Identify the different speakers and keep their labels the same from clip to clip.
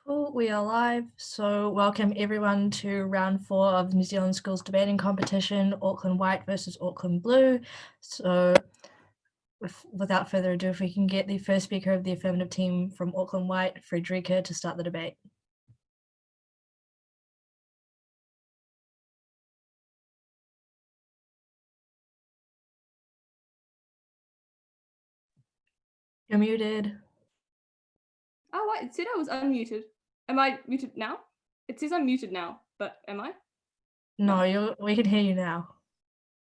Speaker 1: Cool, we are live. So welcome everyone to round 4 of the New Zealand Schools Debating Competition, Auckland White versus Auckland Blue. So without further ado, if we can get the first speaker of the affirmative team from Auckland White, Frederica, to start the debate. You're muted.
Speaker 2: Oh, it said I was unmuted. Am I muted now? It says I'm muted now, but am I?
Speaker 1: No, we can hear you now.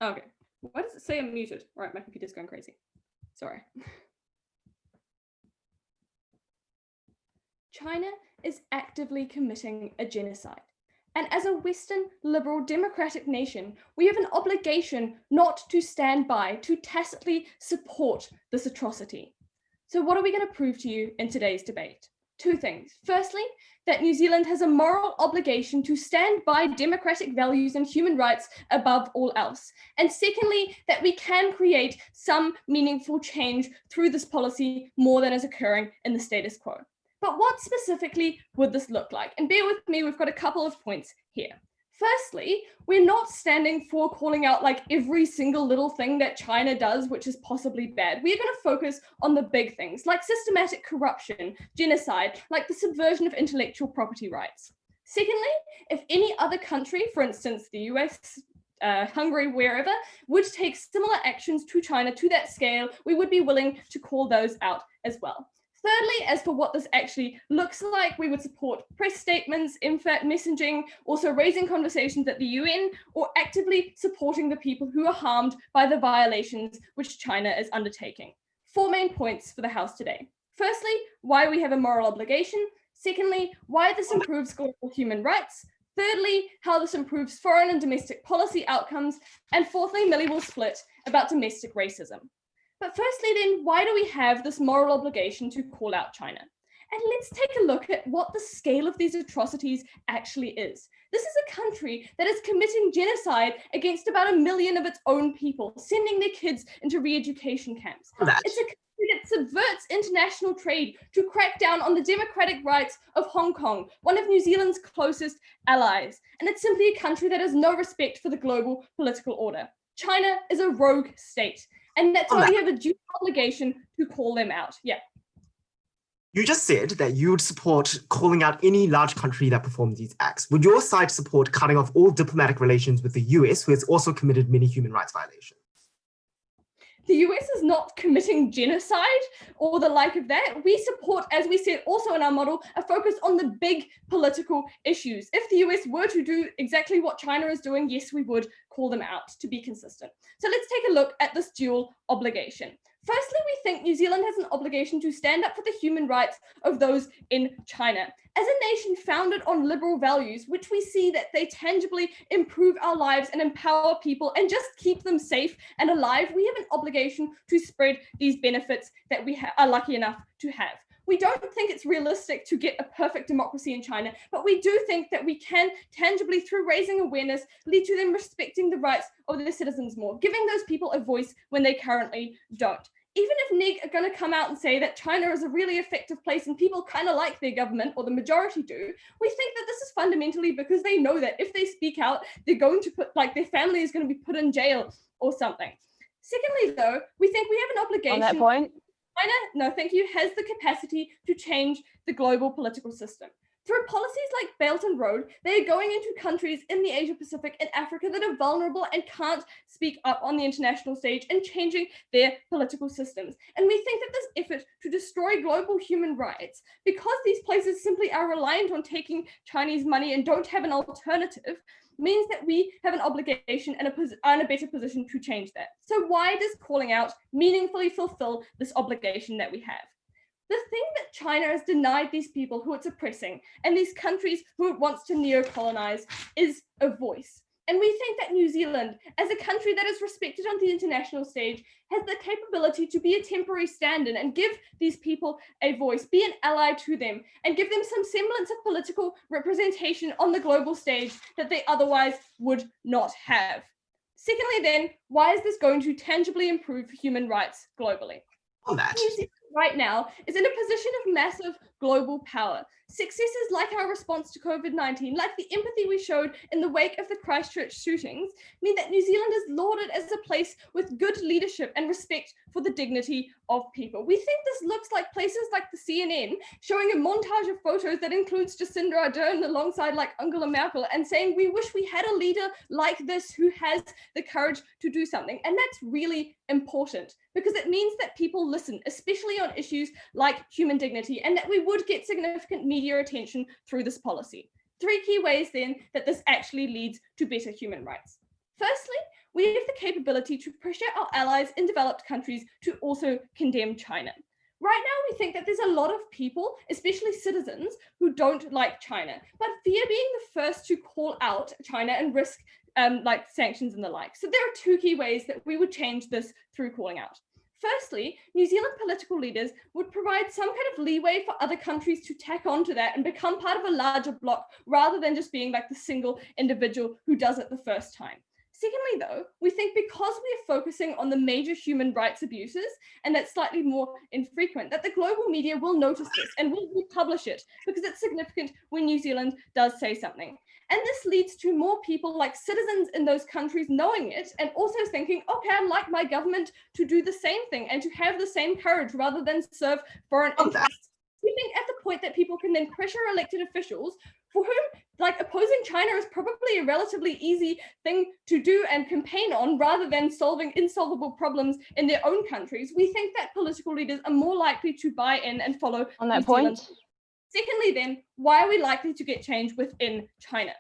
Speaker 2: Okay. Why does it say I'm muted? All right, my computer's going crazy. Sorry. China is actively committing a genocide. And as a Western, liberal, democratic nation, we have an obligation not to stand by, to tacitly support this atrocity. So what are we going to prove to you in today's debate? Two things. Firstly, that New Zealand has a moral obligation to stand by democratic values and human rights above all else. And secondly, that we can create some meaningful change through this policy more than is occurring in the status quo. But what specifically would this look like? And bear with me, we've got a couple of points here. Firstly, we're not standing for calling out like every single little thing that China does, which is possibly bad. We're going to focus on the big things like systematic corruption, genocide, like the subversion of intellectual property rights. Secondly, if any other country, for instance, the US, Hungary, wherever, would take similar actions to China to that scale, we would be willing to call those out as well. Thirdly, as for what this actually looks like, we would support press statements, in-fact messaging, also raising conversations at the UN, or actively supporting the people who are harmed by the violations which China is undertaking. 4 main points for the House today. Firstly, why we have a moral obligation. Secondly, why this improves global human rights. Thirdly, how this improves foreign and domestic policy outcomes. And fourthly, Millie will split about domestic racism. But firstly then, why do we have this moral obligation to call out China? And let's take a look at what the scale of these atrocities actually is. This is a country that is committing genocide against about 1 million of its own people, sending their kids into re-education camps. It's a country that subverts international trade to crack down on the democratic rights of Hong Kong, one of New Zealand's closest allies. And it's simply a country that has no respect for the global political order. China is a rogue state. And that's why we have a due obligation to call them out. Yeah.
Speaker 3: You just said that you would support calling out any large country that performs these acts. Would your side support cutting off all diplomatic relations with the US, who has also committed many human rights violations?
Speaker 2: The US is not committing genocide or the like of that. We support, as we said also in our model, a focus on the big political issues. If the US were to do exactly what China is doing, yes, we would call them out to be consistent. So let's take a look at this dual obligation. Firstly, we think New Zealand has an obligation to stand up for the human rights of those in China. As a nation founded on liberal values, which we see that they tangibly improve our lives and empower people and just keep them safe and alive, we have an obligation to spread these benefits that we are lucky enough to have. We don't think it's realistic to get a perfect democracy in China, but we do think that we can tangibly, through raising awareness, lead to them respecting the rights of their citizens more, giving those people a voice when they currently don't. Even if NEG are going to come out and say that China is a really effective place and people kind of like their government, or the majority do, we think that this is fundamentally because they know that if they speak out, they're going to put, like, their family is going to be put in jail or something. Secondly, though, we think we have an obligation.
Speaker 4: On that point?
Speaker 2: China, no, thank you, has the capacity to change the global political system. Through policies like Belt and Road, they are going into countries in the Asia Pacific and Africa that are vulnerable and can't speak up on the international stage and changing their political systems. And we think that this effort to destroy global human rights, because these places simply are reliant on taking Chinese money and don't have an alternative, means that we have an obligation and are in a better position to change that. So why does calling out meaningfully fulfill this obligation that we have? The thing that China has denied these people who it's oppressing and these countries who it wants to neo-colonize is a voice. And we think that New Zealand, as a country that is respected on the international stage, has the capability to be a temporary stand-in and give these people a voice, be an ally to them, and give them some semblance of political representation on the global stage that they otherwise would not have. Secondly, then, why is this going to tangibly improve human rights globally?
Speaker 3: On that,
Speaker 2: right now is in a position of massive global power. Successes like our response to COVID-19, like the empathy we showed in the wake of the Christchurch shootings, mean that New Zealand is lauded as a place with good leadership and respect for the dignity of people. We think this looks like places like the CNN showing a montage of photos that includes Jacinda Ardern alongside like Angela Merkel and saying, we wish we had a leader like this who has the courage to do something. And that's really important because it means that people listen, especially on issues like human dignity, and that we would get significant media attention through this policy. 3 key ways then that this actually leads to better human rights. Firstly, we have the capability to pressure our allies in developed countries to also condemn China. Right now, we think that there's a lot of people, especially citizens, who don't like China, but fear being the first to call out China and risk like sanctions and the like. So there are 2 key ways that we would change this through calling out. Firstly, New Zealand political leaders would provide some kind of leeway for other countries to tack onto that and become part of a larger bloc rather than just being like the single individual who does it the first time. Secondly, though, we think because we are focusing on the major human rights abuses, and that's slightly more infrequent, that the global media will notice this and will republish it because it's significant when New Zealand does say something. And this leads to more people like citizens in those countries knowing it and also thinking, okay, I'd like my government to do the same thing and to have the same courage rather than serve foreign interests. We think at the point that people can then pressure elected officials for whom like opposing China is probably a relatively easy thing to do and campaign on rather than solving insolvable problems in their own countries. We think that political leaders are more likely to buy in and follow
Speaker 4: On that point.
Speaker 2: Secondly, then, why are we likely to get change within China?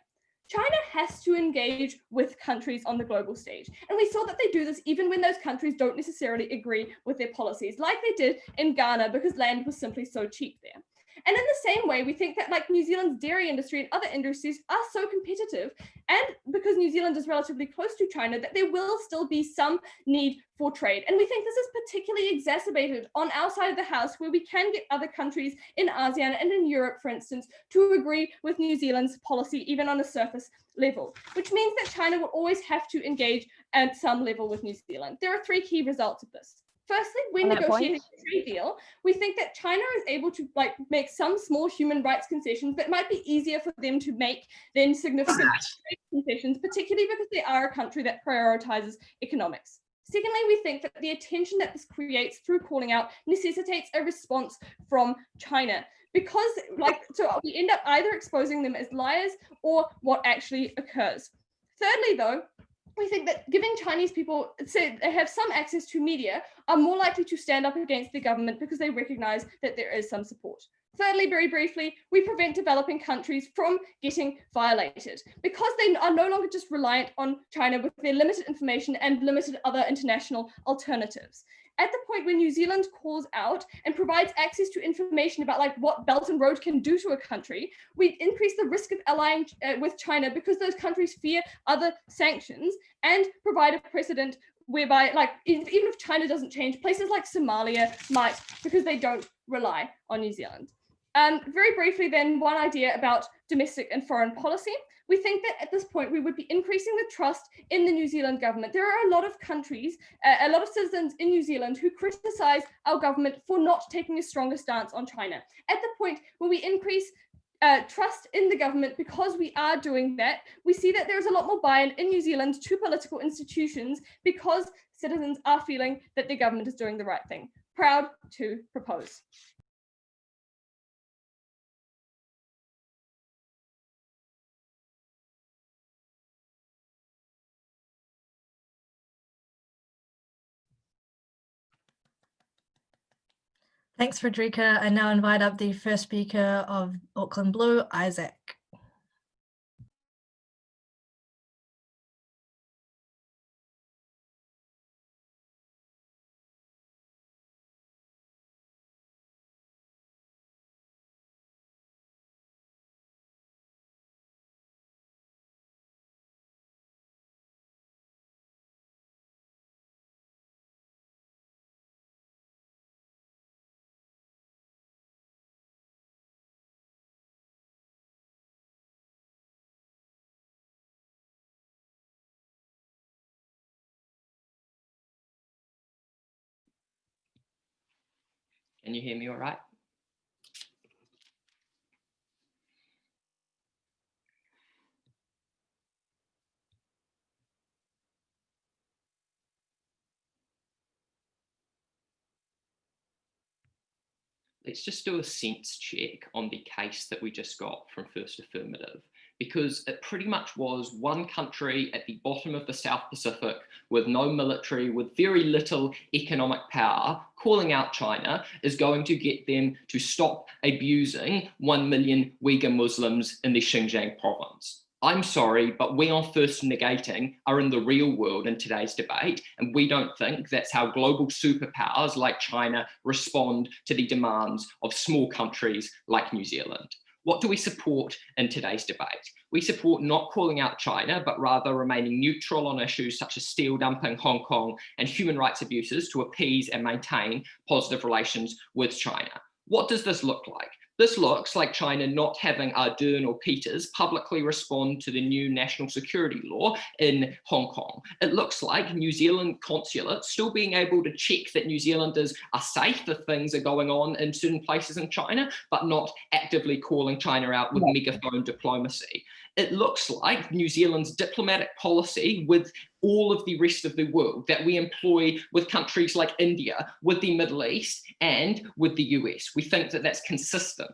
Speaker 2: China has to engage with countries on the global stage. And we saw that they do this even when those countries don't necessarily agree with their policies, like they did in Ghana because land was simply so cheap there. And in the same way, we think that like New Zealand's dairy industry and other industries are so competitive, and because New Zealand is relatively close to China, that there will still be some need for trade. And we think this is particularly exacerbated on our side of the house, where we can get other countries in ASEAN and in Europe, for instance, to agree with New Zealand's policy, even on a surface level, which means that China will always have to engage at some level with New Zealand. There are 3 key results of this. Firstly, when negotiating a trade deal, we think that China is able to like make some small human rights concessions that might be easier for them to make than significant trade concessions, particularly because they are a country that prioritizes economics. Secondly, we think that the attention that this creates through calling out necessitates a response from China, because so we end up either exposing them as liars or what actually occurs. Thirdly, though, we think that giving Chinese people, so they have some access to media, are more likely to stand up against the government because they recognize that there is some support. Thirdly, very briefly, we prevent developing countries from getting violated because they are no longer just reliant on China with their limited information and limited other international alternatives. At the point when New Zealand calls out and provides access to information about like what Belt and Road can do to a country, we increase the risk of allying with China because those countries fear other sanctions, and provide a precedent whereby like even if China doesn't change, places like Somalia might, because they don't rely on New Zealand. Very briefly then, one idea about domestic and foreign policy. We think that at this point we would be increasing the trust in the New Zealand government. There are a lot of countries, a lot of citizens in New Zealand who criticize our government for not taking a stronger stance on China. At the point where we increase trust in the government because we are doing that, we see that there's a lot more buy-in in New Zealand to political institutions because citizens are feeling that the government is doing the right thing. Proud to propose.
Speaker 1: Thanks, Frederica. I now invite up the first speaker of Auckland Blue, Isaac.
Speaker 4: Can you hear me all right? Let's just do a sense check on the case that we just got from First Affirmative, because it pretty much was one country at the bottom of the South Pacific with no military, with very little economic power, calling out China is going to get them to stop abusing 1 million Uyghur Muslims in the Xinjiang province. I'm sorry, but we on First Negating are in the real world in today's debate, and we don't think that's how global superpowers like China respond to the demands of small countries like New Zealand. What do we support in today's debate? We support not calling out China, but rather remaining neutral on issues such as steel dumping, Hong Kong, and human rights abuses to appease and maintain positive relations with China. What does this look like? This looks like China not having Ardern or Peters publicly respond to the new national security law in Hong Kong. It looks like New Zealand consulate still being able to check that New Zealanders are safe if things are going on in certain places in China, but not actively calling China out with megaphone diplomacy. It looks like New Zealand's diplomatic policy with all of the rest of the world that we employ with countries like India, with the Middle East, and with the US. We think that that's consistent.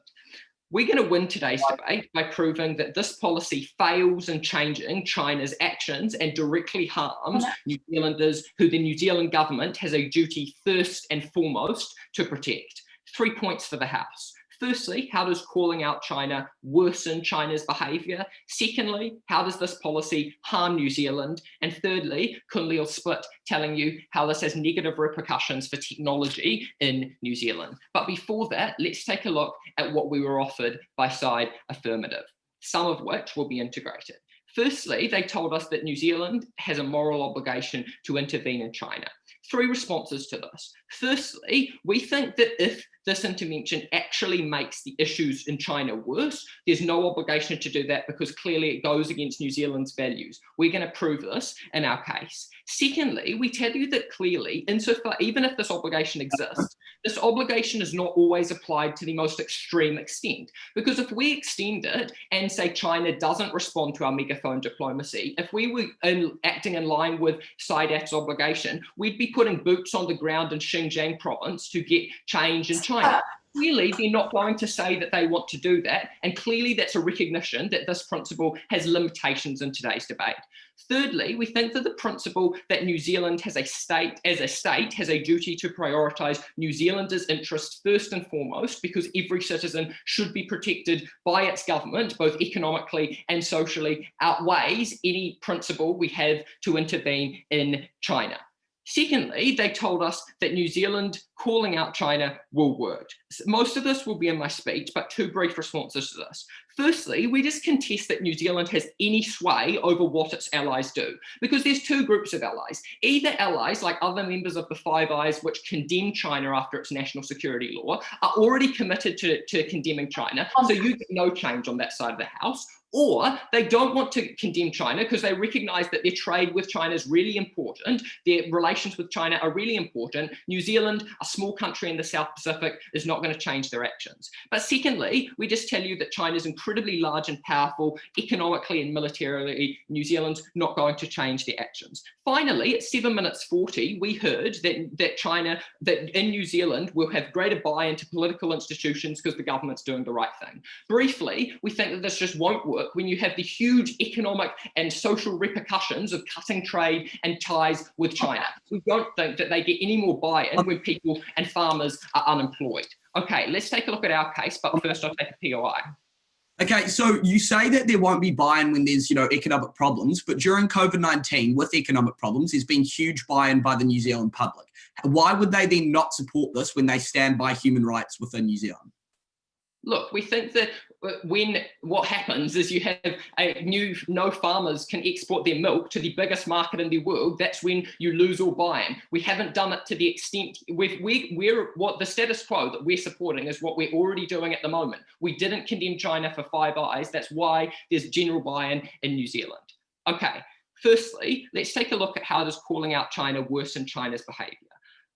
Speaker 4: We're going to win today's debate by proving that this policy fails in changing China's actions and directly harms New Zealanders who the New Zealand government has a duty first and foremost to protect. 3 points for the House. Firstly, how does calling out China worsen China's behaviour? Secondly, how does this policy harm New Zealand? And thirdly, Kun Leal Split telling you how this has negative repercussions for technology in New Zealand. But before that, let's take a look at what we were offered by Side Affirmative, some of which will be integrated. Firstly, they told us that New Zealand has a moral obligation to intervene in China. 3 responses to this. Firstly, we think that if this intervention actually makes the issues in China worse, there's no obligation to do that because clearly it goes against New Zealand's values. We're going to prove this in our case. Secondly, we tell you that clearly, insofar, even if this obligation exists, this obligation is not always applied to the most extreme extent. Because if we extend it and say China doesn't respond to our megaphone diplomacy, if we were acting in line with SIDAF's obligation, we'd be putting boots on the ground in Xinjiang province to get change in China. Clearly, they're not going to say that they want to do that. And clearly, that's a recognition that this principle has limitations in today's debate. Thirdly, we think that the principle that New Zealand has has a duty to prioritise New Zealanders' interests first and foremost, because every citizen should be protected by its government, both economically and socially, outweighs any principle we have to intervene in China. Secondly, they told us that New Zealand calling out China will work. Most of this will be in my speech, but 2 brief responses to this. Firstly, we just contest that New Zealand has any sway over what its allies do, because there's 2 groups of allies. Either allies, like other members of the Five Eyes, which condemn China after its national security law, are already committed to condemning China, so you get no change on that side of the house. Or they don't want to condemn China because they recognise that their trade with China is really important, their relations with China are really important. New Zealand, a small country in the South Pacific, is not going to change their actions. But secondly, we just tell you that China is incredibly large and powerful economically and militarily. New Zealand's not going to change their actions. Finally, at 7 minutes 40, we heard that in New Zealand will have greater buy-in to political institutions because the government's doing the right thing. Briefly, we think that this just won't work when you have the huge economic and social repercussions of cutting trade and ties with China. We don't think that they get any more buy-in when people and farmers are unemployed. Okay, let's take a look at our case, but first I'll take a POI.
Speaker 5: Okay, so you say that there won't be buy-in when there's, economic problems, but during COVID-19 with economic problems, there's been huge buy-in by the New Zealand public. Why would they then not support this when they stand by human rights within New Zealand?
Speaker 4: Look, we think that when what happens is you have no farmers can export their milk to the biggest market in the world, that's when you lose all buy-in. We haven't done it to the extent, what the status quo that we're supporting is what we're already doing at the moment. We didn't condemn China for Five Eyes, that's why there's general buy-in in New Zealand. Okay, firstly, let's take a look at how does calling out China worsen China's behaviour.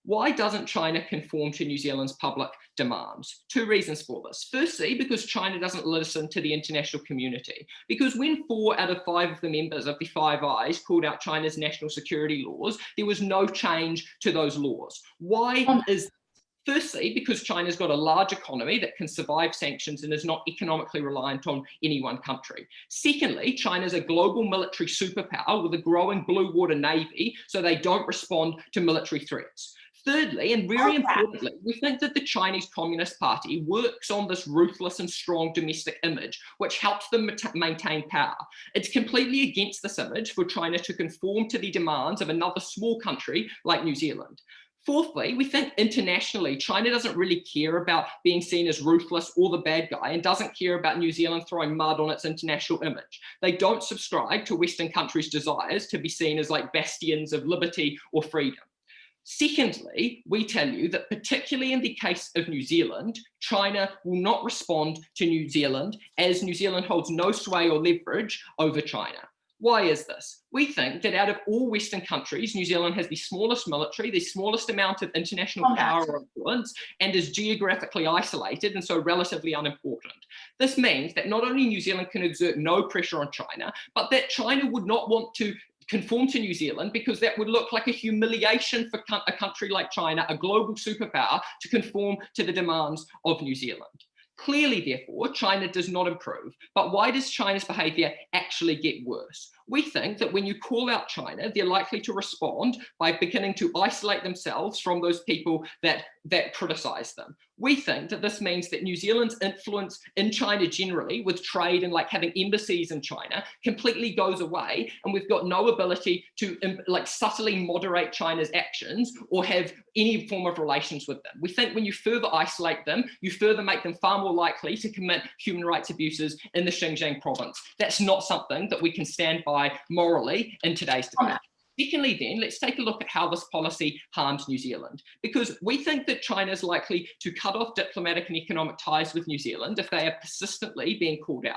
Speaker 4: Why doesn't China conform to New Zealand's public demands? Two reasons for this. Firstly, because China doesn't listen to the international community. Because when 4 out of 5 of the members of the Five Eyes called out China's national security laws, there was no change to those laws. Why is Firstly, because China's got a large economy that can survive sanctions and is not economically reliant on any one country. Secondly, China's a global military superpower with a growing blue water navy, so they don't respond to military threats. Thirdly, and very importantly, we think that the Chinese Communist Party works on this ruthless and strong domestic image, which helps them maintain power. It's completely against this image for China to conform to the demands of another small country like New Zealand. Fourthly, we think internationally, China doesn't really care about being seen as ruthless or the bad guy and doesn't care about New Zealand throwing mud on its international image. They don't subscribe to Western countries' desires to be seen as like bastions of liberty or freedom. Secondly, we tell you that particularly in the case of New Zealand, China will not respond to New Zealand as New Zealand holds no sway or leverage over China. Why is this? We think that out of all Western countries, New Zealand has the smallest military, the smallest amount of international power or influence, and is geographically isolated and so relatively unimportant. This means that not only New Zealand can exert no pressure on China, but that China would not want to conform to New Zealand because that would look like a humiliation for a country like China, a global superpower, to conform to the demands of New Zealand. Clearly, therefore, China does not improve. But why does China's behaviour actually get worse? We think that when you call out China, they're likely to respond by beginning to isolate themselves from those people that criticise them. We think that this means that New Zealand's influence in China generally, with trade and like having embassies in China, completely goes away, and we've got no ability to like subtly moderate China's actions or have any form of relations with them. We think when you further isolate them, you further make them far more likely to commit human rights abuses in the Xinjiang province. That's not something that we can stand by morally in today's debate. Secondly, then, let's take a look at how this policy harms New Zealand, because we think that China is likely to cut off diplomatic and economic ties with New Zealand if they are persistently being called out.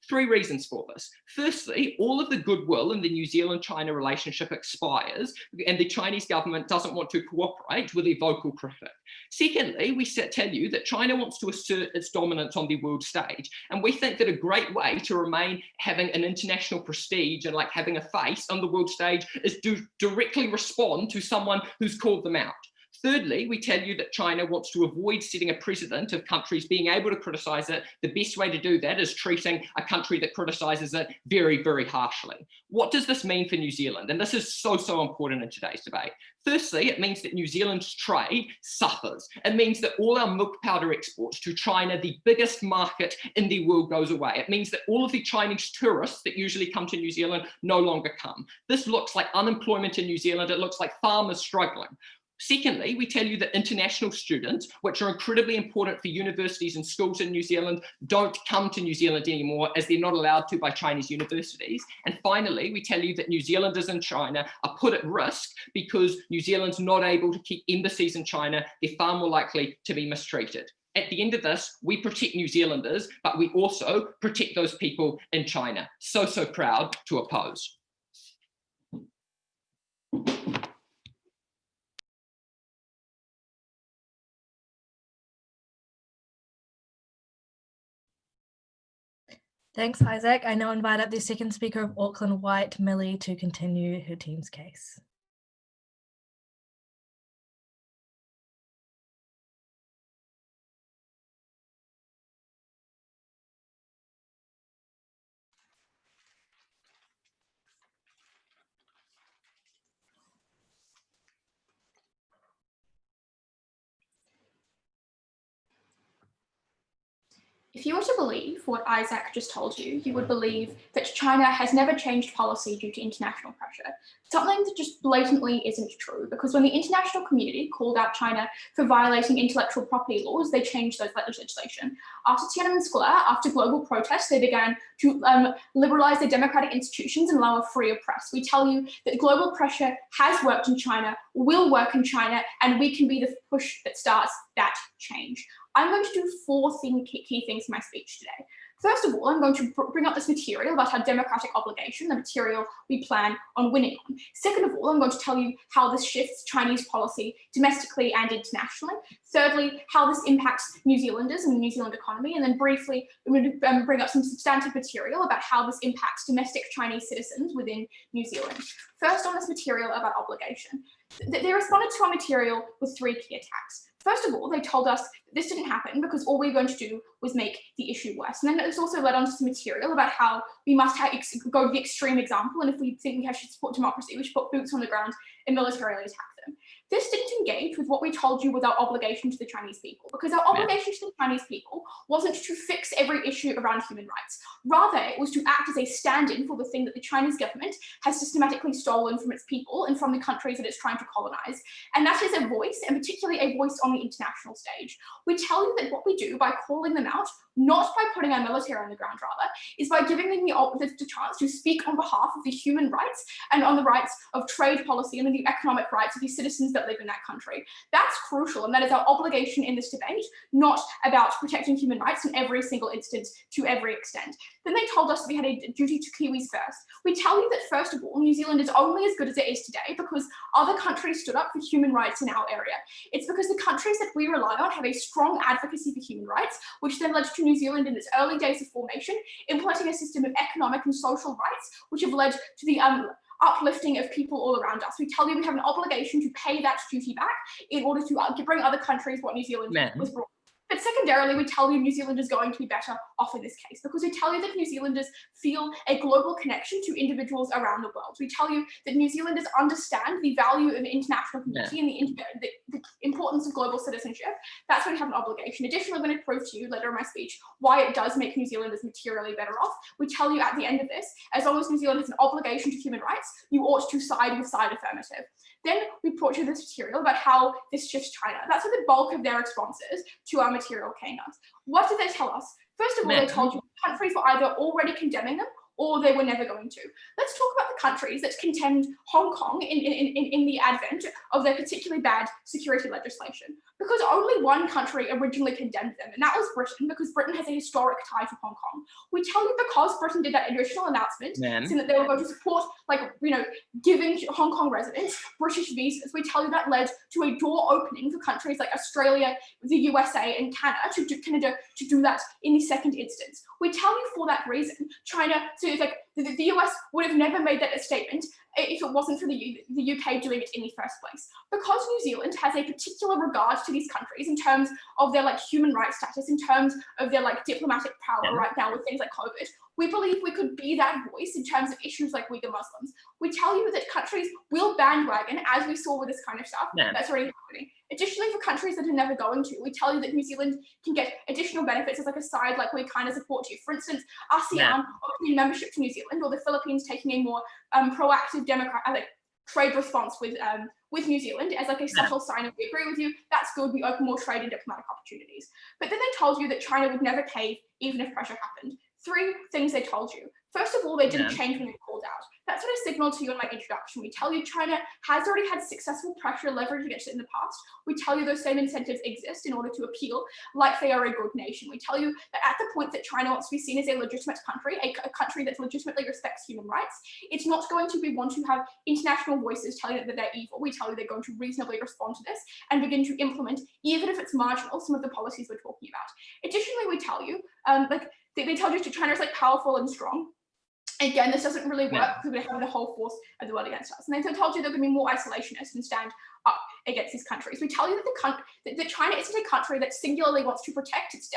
Speaker 4: Three reasons for this. Firstly, all of the goodwill in the New Zealand-China relationship expires, and the Chinese government doesn't want to cooperate with a vocal critic. Secondly, we tell you that China wants to assert its dominance on the world stage, and we think that a great way to remain having an international prestige and like having a face on the world stage is to directly respond to someone who's called them out. Thirdly, we tell you that China wants to avoid setting a precedent of countries being able to criticise it. The best way to do that is treating a country that criticises it very, very harshly. What does this mean for New Zealand? And this is so important in today's debate. Firstly, it means that New Zealand's trade suffers. It means that all our milk powder exports to China, the biggest market in the world, goes away. It means that all of the Chinese tourists that usually come to New Zealand no longer come. This looks like unemployment in New Zealand. It looks like farmers struggling. Secondly, we tell you that international students, which are incredibly important for universities and schools in New Zealand, don't come to New Zealand anymore as they're not allowed to by Chinese universities. And finally, we tell you that New Zealanders in China are put at risk because New Zealand's not able to keep embassies in China. They're far more likely to be mistreated. At the end of this, we protect New Zealanders, but we also protect those people in China. So proud to oppose.
Speaker 1: Thanks, Isaac. I now invite up the second speaker of Auckland White, Millie, to continue her team's case.
Speaker 6: If you were to believe what Isaac just told you, you would believe that China has never changed policy due to international pressure, something that just blatantly isn't true, because when the international community called out China for violating intellectual property laws, they changed those legislation. After Tiananmen Square, after global protests, they began to liberalize their democratic institutions and allow a freer press. We tell you that global pressure has worked in China, will work in China, and we can be the push that starts that change. I'm going to do four key things in my speech today. First of all, I'm going to bring up this material about our democratic obligation, the material we plan on winning on. Second of all, I'm going to tell you how this shifts Chinese policy domestically and internationally. Thirdly, how this impacts New Zealanders and the New Zealand economy. And then briefly, I'm going to bring up some substantive material about how this impacts domestic Chinese citizens within New Zealand. First, on this material about obligation. They responded to our material with 3 key attacks. First of all, they told us that this didn't happen because all we were going to do was make the issue worse. And then this also led on to some material about how we must go to the extreme example, and if we think we should support democracy, we should put boots on the ground and militarily attack them. This didn't engage with what we told you was our obligation to the Chinese people, because our obligation to the Chinese people wasn't to fix every issue around human rights. Rather, it was to act as a stand-in for the thing that the Chinese government has systematically stolen from its people and from the countries that it's trying to colonize. And that is a voice, and particularly a voice on the international stage. We tell you that what we do by calling them out, not by putting our military on the ground rather, is by giving them the chance to speak on behalf of the human rights and on the rights of trade policy and the economic rights of the citizens that live in that country. That's crucial, and that is our obligation in this debate, not about protecting human rights in every single instance to every extent. Then they told us that we had a duty to Kiwis first. We tell you that first of all, New Zealand is only as good as it is today because other countries stood up for human rights in our area. It's because the countries that we rely on have a strong advocacy for human rights, which then led to New Zealand in its early days of formation, implementing a system of economic and social rights, which have led to the uplifting of people all around us. We tell you we have an obligation to pay that duty back in order to bring other countries what New Zealand was brought. But secondarily, we tell you New Zealand is going to be better off in this case, because we tell you that New Zealanders feel a global connection to individuals around the world. We tell you that New Zealanders understand the value of the international community and the importance of global citizenship. That's why we have an obligation. Additionally, I'm going to prove to you later in my speech why it does make New Zealanders materially better off. We tell you at the end of this, as long as New Zealand has an obligation to human rights, you ought to side with side affirmative. Then we brought you this material about how this shifts China. That's what the bulk of their responses to our material came out. What did they tell us? First of all, they told you countries were either already condemning them or they were never going to. Let's talk about the countries that condemned Hong Kong in the advent of their particularly bad security legislation. Because only one country originally condemned them, and that was Britain, because Britain has a historic tie to Hong Kong. We tell you because Britain did that additional announcement, saying that they were going to support, giving Hong Kong residents British visas. We tell you that led to a door opening for countries like Australia, the USA, and Canada to do that in the second instance. We tell you for that reason, China, so it's like the US would have never made that a statement if it wasn't for the UK doing it in the first place. Because New Zealand has a particular regard to these countries in terms of their human rights status, in terms of their diplomatic power right now with things like COVID, we believe we could be that voice in terms of issues like Uyghur Muslims. We tell you that countries will bandwagon, as we saw with this kind of stuff. That's already happening. Additionally, for countries that are never going to, we tell you that New Zealand can get additional benefits as a side, we kind of support you. For instance, ASEAN offering membership to New Zealand, or the Philippines taking a more proactive trade response with New Zealand as a subtle sign of we agree with you. That's good. We open more trade and diplomatic opportunities. But then they told you that China would never cave even if pressure happened. 3 things they told you. First of all, they didn't change when they called out. That's what I signaled to you in my introduction. We tell you China has already had successful pressure leverage against it in the past. We tell you those same incentives exist in order to appeal like they are a good nation. We tell you that at the point that China wants to be seen as a legitimate country, a country that legitimately respects human rights, it's not going to be one to have international voices telling that they're evil. We tell you they're going to reasonably respond to this and begin to implement, even if it's marginal, some of the policies we're talking about. Additionally, we tell you, they told you China is powerful and strong. Again, this doesn't really work because we have the whole force of the world against us. And they told you they're going to be more isolationist and stand up against these countries. We tell you that China isn't a country that singularly wants to protect its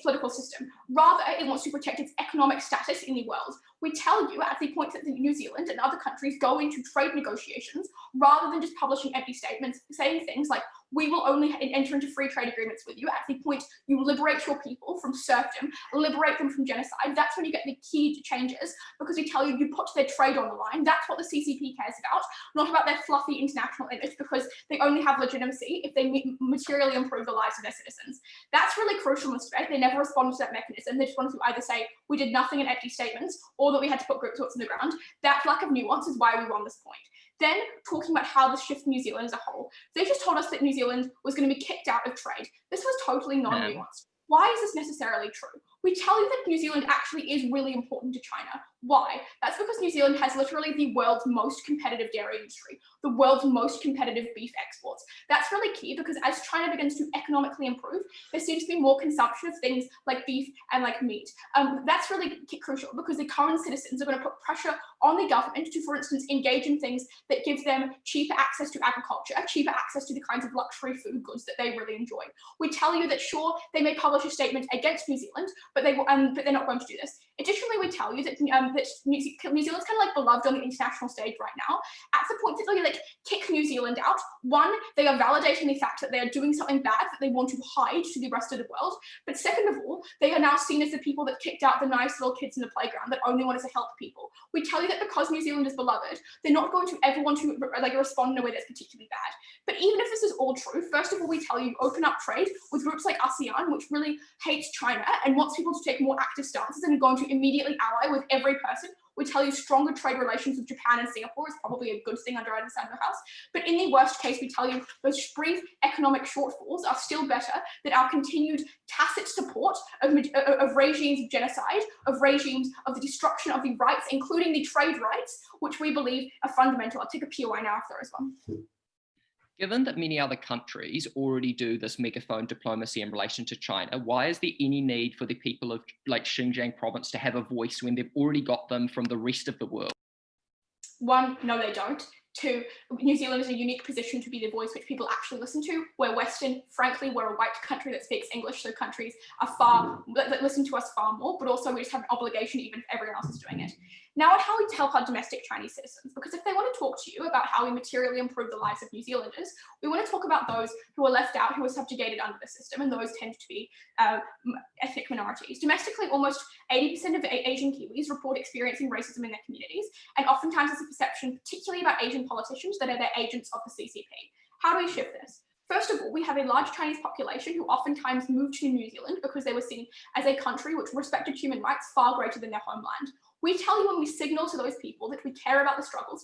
Speaker 6: political system. Rather, it wants to protect its economic status in the world. We tell you at the point that New Zealand and other countries go into trade negotiations, rather than just publishing empty statements, saying things like, we will only enter into free trade agreements with you. At the point you liberate your people from serfdom, liberate them from genocide, that's when you get the key changes, because we tell you you put their trade on the line. That's what the CCP cares about, not about their fluffy international image, because they only have legitimacy if they materially improve the lives of their citizens. That's really crucial in this debate. They never responded to that mechanism. They just wanted to either say we did nothing in empty statements or that we had to put group talks in the ground. That lack of nuance is why we won this point. Then, talking about how this shifts New Zealand as a whole, they just told us that New Zealand was going to be kicked out of trade. This was totally non-nuanced. Why is this necessarily true? We tell you that New Zealand actually is really important to China. Why? That's because New Zealand has literally the world's most competitive dairy industry, the world's most competitive beef exports. That's really key because as China begins to economically improve, there seems to be more consumption of things like beef and like meat. That's really crucial because the current citizens are going to put pressure on the government to, for instance, engage in things that give them cheaper access to agriculture, cheaper access to the kinds of luxury food goods that they really enjoy. We tell you that sure, they may publish a statement against New Zealand, but they're not going to do this. Additionally, we tell you that, that New Zealand's kind of like beloved on the international stage right now, at the point that they like kick New Zealand out. One, they are validating the fact that they are doing something bad that they want to hide to the rest of the world. But second of all, they are now seen as the people that kicked out the nice little kids in the playground that only wanted to help people. We tell you that because New Zealand is beloved, they're not going to ever want to like respond in a way that's particularly bad. But even if this is all true, first of all, we tell you open up trade with groups like ASEAN, which really hates China and wants people to take more active stances and are going to immediately ally with every person. We tell you stronger trade relations with Japan and Singapore is probably a good thing under either side of the house. But in the worst case, we tell you those brief economic shortfalls are still better than our continued tacit support of regimes of genocide, of regimes of the destruction of the rights, including the trade rights, which we believe are fundamental. I'll take a POI now if there is one.
Speaker 4: Given that many other countries already do this megaphone diplomacy in relation to China, why is there any need for the people of like Xinjiang province to have a voice when they've already got them from the rest of the world?
Speaker 6: One, no, they don't. Two, New Zealand is a unique position to be the voice which people actually listen to. We're Western, frankly, we're a white country that speaks English, so countries are that listen to us far more, but also we just have an obligation even if everyone else is doing it. Now on how we help our domestic Chinese citizens, because if they want to talk to you about how we materially improve the lives of New Zealanders, we want to talk about those who are left out, who are subjugated under the system, and those tend to be ethnic minorities. Domestically, almost 80% of Asian Kiwis report experiencing racism in their communities, and oftentimes there's a perception, particularly about Asian politicians, that are their agents of the CCP. How do we shift this? First of all, we have a large Chinese population who oftentimes moved to New Zealand because they were seen as a country which respected human rights far greater than their homeland. We tell you when we signal to those people that we care about the struggles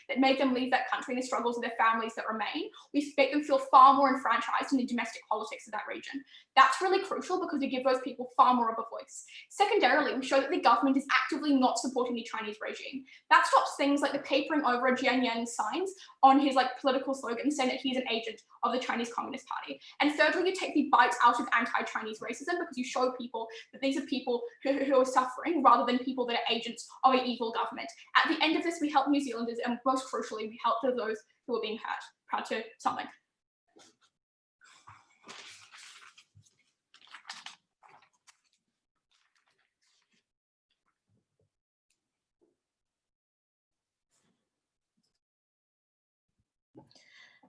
Speaker 6: that made them leave that country and the struggles of their families that remain, we make them feel far more enfranchised in the domestic politics of that region. That's really crucial because we give those people far more of a voice. Secondarily, we show that the government is actively not supporting the Chinese regime. That stops things like the papering over of Jian Yan's signs on his political slogans saying that he's an agent of the Chinese Communist Party. And thirdly, you take the bite out of anti-Chinese racism because you show people that these are people who are suffering rather than people that are agents of an evil government. At the end of this, we help New Zealanders, and most crucially, we help those who are being hurt. Proud to something.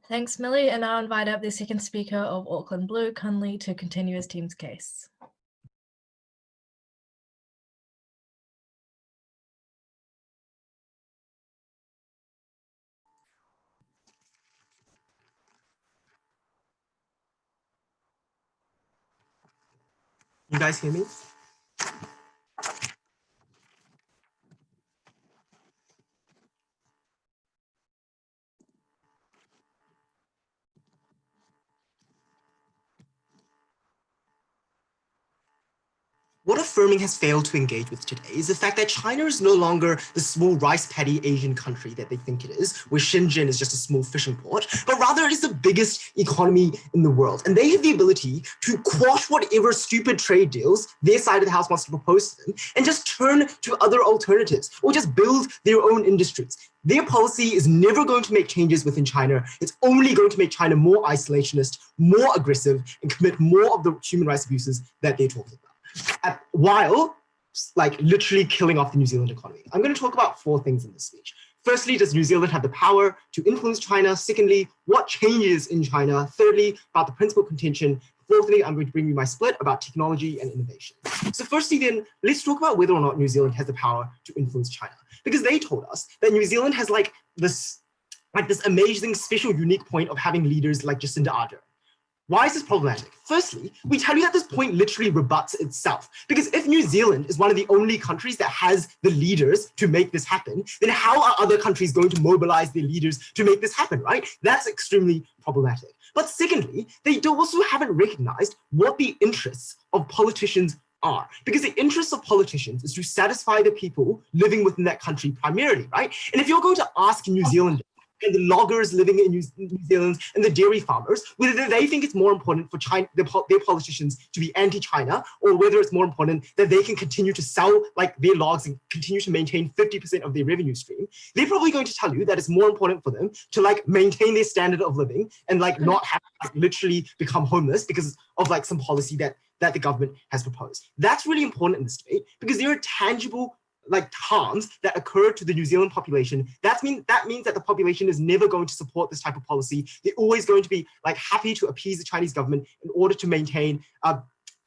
Speaker 1: Thanks, Millie, and I'll invite up the second speaker of Auckland Blue, Kunli, to continue his team's case.
Speaker 3: You guys hear me? What affirming has failed to engage with today is the fact that China is no longer the small rice paddy Asian country that they think it is, where Shenzhen is just a small fishing port, but rather it is the biggest economy in the world. And they have the ability to quash whatever stupid trade deals their side of the house wants to propose to them and just turn to other alternatives or just build their own industries. Their policy is never going to make changes within China. It's only going to make China more isolationist, more aggressive, and commit more of the human rights abuses that they're talking about. While literally killing off the New Zealand economy. I'm going to talk about 4 things in this speech. Firstly, does New Zealand have the power to influence China? Secondly, what changes in China? Thirdly, about the principal contention. Fourthly, I'm going to bring you my split about technology and innovation. So firstly then, let's talk about whether or not New Zealand has the power to influence China. Because they told us that New Zealand has this amazing, special, unique point of having leaders like Jacinda Ardern. Why is this problematic? Firstly, we tell you that this point literally rebuts itself. Because if New Zealand is one of the only countries that has the leaders to make this happen, then how are other countries going to mobilize their leaders to make this happen, right? That's extremely problematic. But secondly, they also haven't recognized what the interests of politicians are, because the interests of politicians is to satisfy the people living within that country primarily, right? And if you're going to ask New Zealand and the loggers living in New Zealand and the dairy farmers, whether they think it's more important for China, their politicians to be anti-China, or whether it's more important that they can continue to sell like their logs and continue to maintain 50% of their revenue stream, they're probably going to tell you that it's more important for them to like maintain their standard of living and like not have to like, literally become homeless because of like some policy that the government has proposed. That's really important in this debate because there are tangible like harms that occur to the New Zealand population. That means that the population is never going to support this type of policy. They're always going to be like happy to appease the Chinese government in order to maintain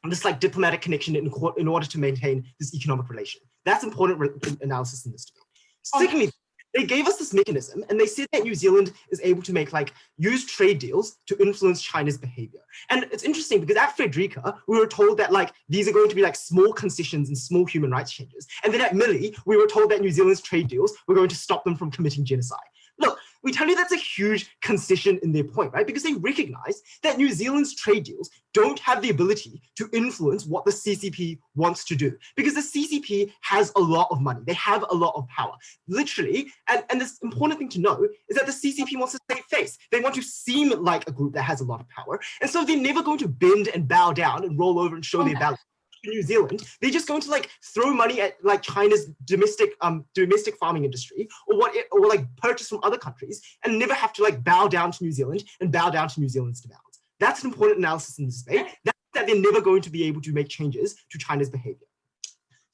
Speaker 3: this like diplomatic connection in order to maintain this economic relation. That's important analysis in this debate. Secondly, they gave us this mechanism and they said that New Zealand is able to make like use trade deals to influence China's behavior. And it's interesting because at Frederica, we were told that like these are going to be like small concessions and small human rights changes. And then at Millie, we were told that New Zealand's trade deals were going to stop them from committing genocide. Look, we tell you that's a huge concession in their point, right? Because they recognize that New Zealand's trade deals don't have the ability to influence what the CCP wants to do. Because the CCP has a lot of money. They have a lot of power. Literally, and this important thing to know is that the CCP wants to save face. They want to seem like a group that has a lot of power. And so they're never going to bend and bow down and roll over and show their value. In New Zealand, they're just going to like throw money at like China's domestic farming industry or like purchase from other countries and never have to like bow down to New Zealand and bow down to New Zealand's demands. That's an important analysis in this debate. That they're never going to be able to make changes to China's behavior.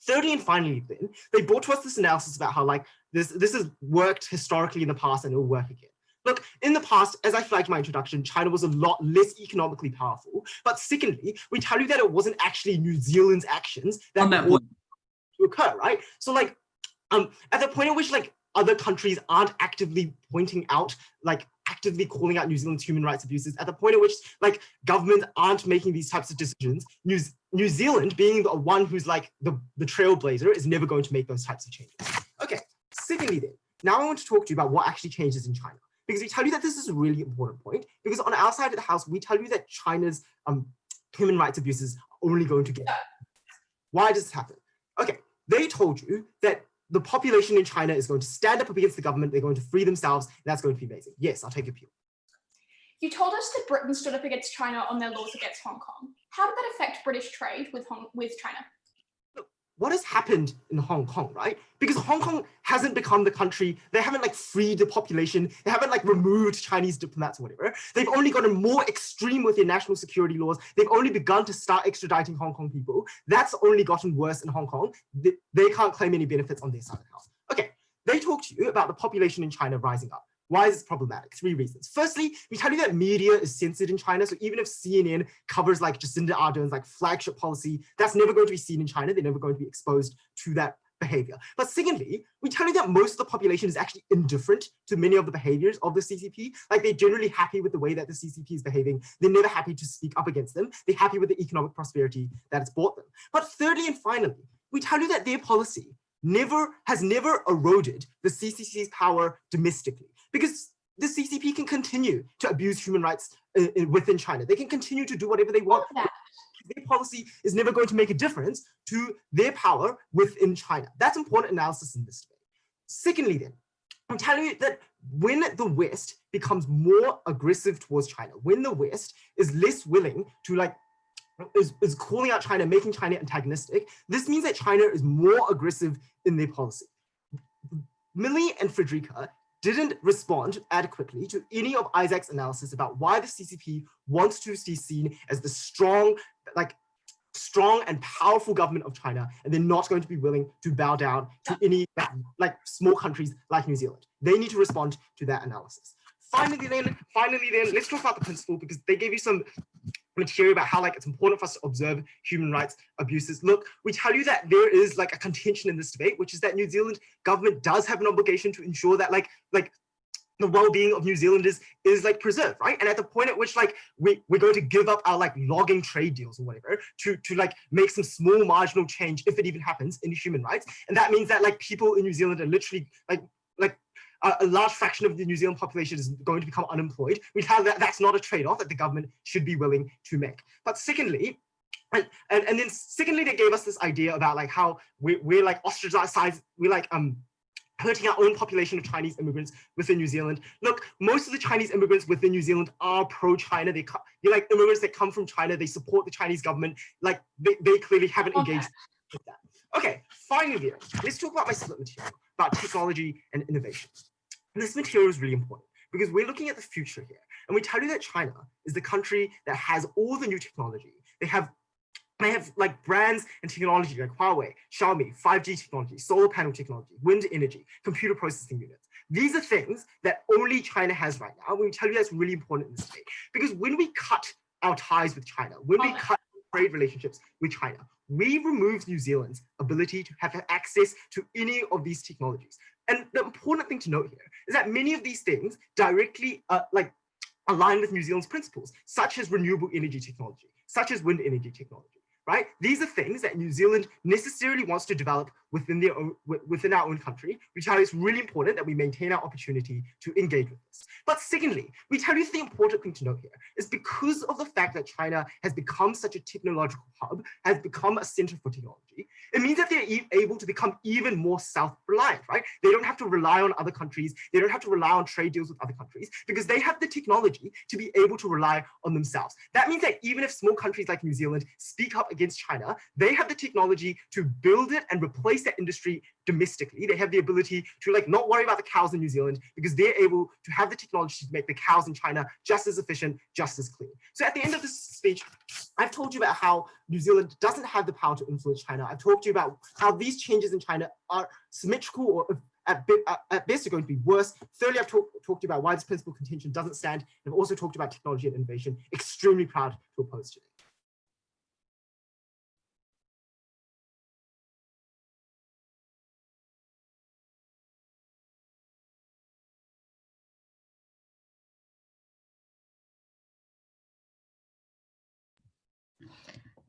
Speaker 3: Thirdly and finally, then they brought to us this analysis about how like this has worked historically in the past and it will work again. Look, in the past, as I flagged in my introduction, China was a lot less economically powerful. But secondly, we tell you that it wasn't actually New Zealand's actions that to occur, right? So like, at the point at which like other countries aren't actively pointing out, like actively calling out New Zealand's human rights abuses, at the point at which like governments aren't making these types of decisions, New Zealand being the one who's like the trailblazer is never going to make those types of changes. Okay, secondly then, now I want to talk to you about what actually changes in China. Because we tell you that this is a really important point, because on our side of the house, we tell you that China's human rights abuses are only going to get better. Why does this happen? Okay, they told you that the population in China is going to stand up against the government, they're going to free themselves, and that's going to be amazing. Yes, I'll take your view.
Speaker 6: You told us that Britain stood up against China on their laws against Hong Kong. How did that affect British trade with China?
Speaker 3: What has happened in Hong Kong, right? Because Hong Kong hasn't become the country, they haven't like freed the population, they haven't like removed Chinese diplomats or whatever. They've only gotten more extreme with their national security laws. They've only begun to start extraditing Hong Kong people. That's only gotten worse in Hong Kong. They can't claim any benefits on their side of the house. Okay, they talk to you about the population in China rising up. Why is this problematic? 3 reasons. Firstly, we tell you that media is censored in China. So even if CNN covers like Jacinda Ardern's like flagship policy, that's never going to be seen in China. They're never going to be exposed to that behavior. But secondly, we tell you that most of the population is actually indifferent to many of the behaviors of the CCP. Like they're generally happy with the way that the CCP is behaving. They're never happy to speak up against them. They're happy with the economic prosperity that it's brought them. But thirdly and finally, we tell you that their policy has never eroded the CCP's power domestically. Because the CCP can continue to abuse human rights within China. They can continue to do whatever they want. Their policy is never going to make a difference to their power within China. That's important analysis in this debate. Secondly then, I'm telling you that when the West becomes more aggressive towards China, when the West is less willing to like, is calling out China, making China antagonistic, this means that China is more aggressive in their policy. Millie and Frederica didn't respond adequately to any of Isaac's analysis about why the CCP wants to be seen as the strong and powerful government of China, and they're not going to be willing to bow down to any like small countries like New Zealand. They need to respond to that analysis. Finally then, let's talk about the principle, because they gave you some material about how like it's important for us to observe human rights abuses. Look, we tell you that there is like a contention in this debate, which is that New Zealand government does have an obligation to ensure that like the well-being of New Zealanders is like preserved, right? And at the point at which like we're going to give up our like logging trade deals or whatever to like make some small marginal change, if it even happens, in human rights, and that means that like people in New Zealand are literally like a large fraction of the New Zealand population is going to become unemployed. We tell that that's not a trade-off that the government should be willing to make. But secondly, And then secondly, they gave us this idea about like how we're like ostracized, we're like hurting our own population of Chinese immigrants within New Zealand. Look, most of the Chinese immigrants within New Zealand are pro-China. They're like immigrants that come from China. They support the Chinese government. Like they clearly haven't engaged with that. Okay, finally, let's talk about my split material, about technology and innovation. And this material is really important because we're looking at the future here. And we tell you that China is the country that has all the new technology. They have like brands and technology like Huawei, Xiaomi, 5G technology, solar panel technology, wind energy, computer processing units. These are things that only China has right now. We tell you that's really important in this debate because when we cut our ties with China, when we cut trade relationships with China, we remove New Zealand's ability to have access to any of these technologies. And the important thing to note here is that many of these things directly align with New Zealand's principles, such as renewable energy technology, such as wind energy technology. Right? These are things that New Zealand necessarily wants to develop within our own country, which is really important that we maintain our opportunity to engage with this. But secondly, we tell you the important thing to note here is because of the fact that China has become such a technological hub, has become a center for technology, it means that they're able to become even more self-reliant, right? They don't have to rely on other countries. They don't have to rely on trade deals with other countries because they have the technology to be able to rely on themselves. That means that even if small countries like New Zealand speak up against China, they have the technology to build it and replace that industry domestically. They have the ability to like not worry about the cows in New Zealand because they're able to have the technology to make the cows in China just as efficient, just as clean. So at the end of this speech, I've told you about how New Zealand doesn't have the power to influence China. I've talked to you about how these changes in China are symmetrical or at best are going to be worse. Thirdly, I've talked to you about why this principal contention doesn't stand. And I've also talked about technology and innovation. Extremely proud to oppose today.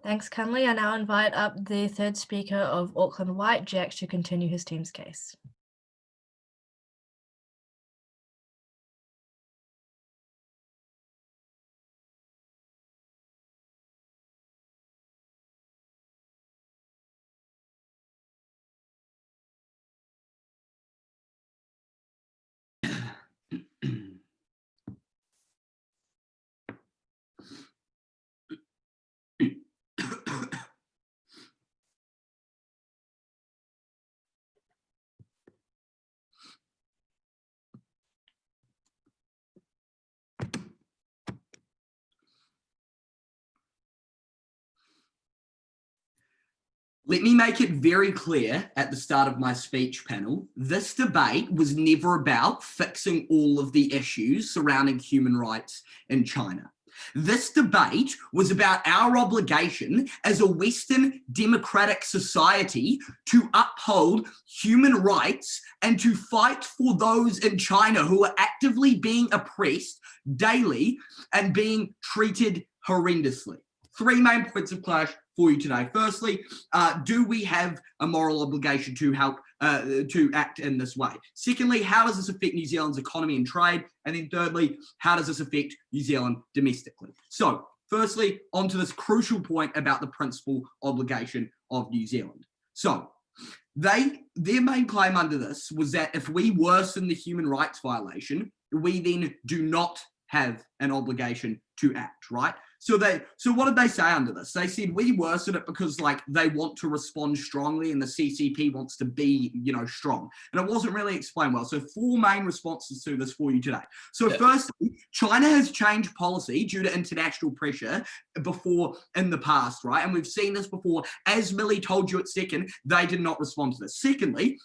Speaker 1: Thanks, Cunley. I now invite up the third speaker of Auckland White, Jack, to continue his team's case.
Speaker 5: Let me make it very clear at the start of my speech panel, this debate was never about fixing all of the issues surrounding human rights in China. This debate was about our obligation as a Western democratic society to uphold human rights and to fight for those in China who are actively being oppressed daily and being treated horrendously. Three main points of clash for you today. Firstly, do we have a moral obligation to help to act in this way? Secondly, how does this affect New Zealand's economy and trade? And then thirdly, how does this affect New Zealand domestically? So firstly, onto this crucial point about the principal obligation of New Zealand. So their main claim under this was that if we worsen the human rights violation, we then do not have an obligation to act, right? So what did they say under this? They said we worsen it because like they want to respond strongly and the CCP wants to be, strong. And it wasn't really explained well. So four main responses to this for you today. So firstly, China has changed policy due to international pressure before in the past, right? And we've seen this before. As Millie told you at second, they did not respond to this. Secondly,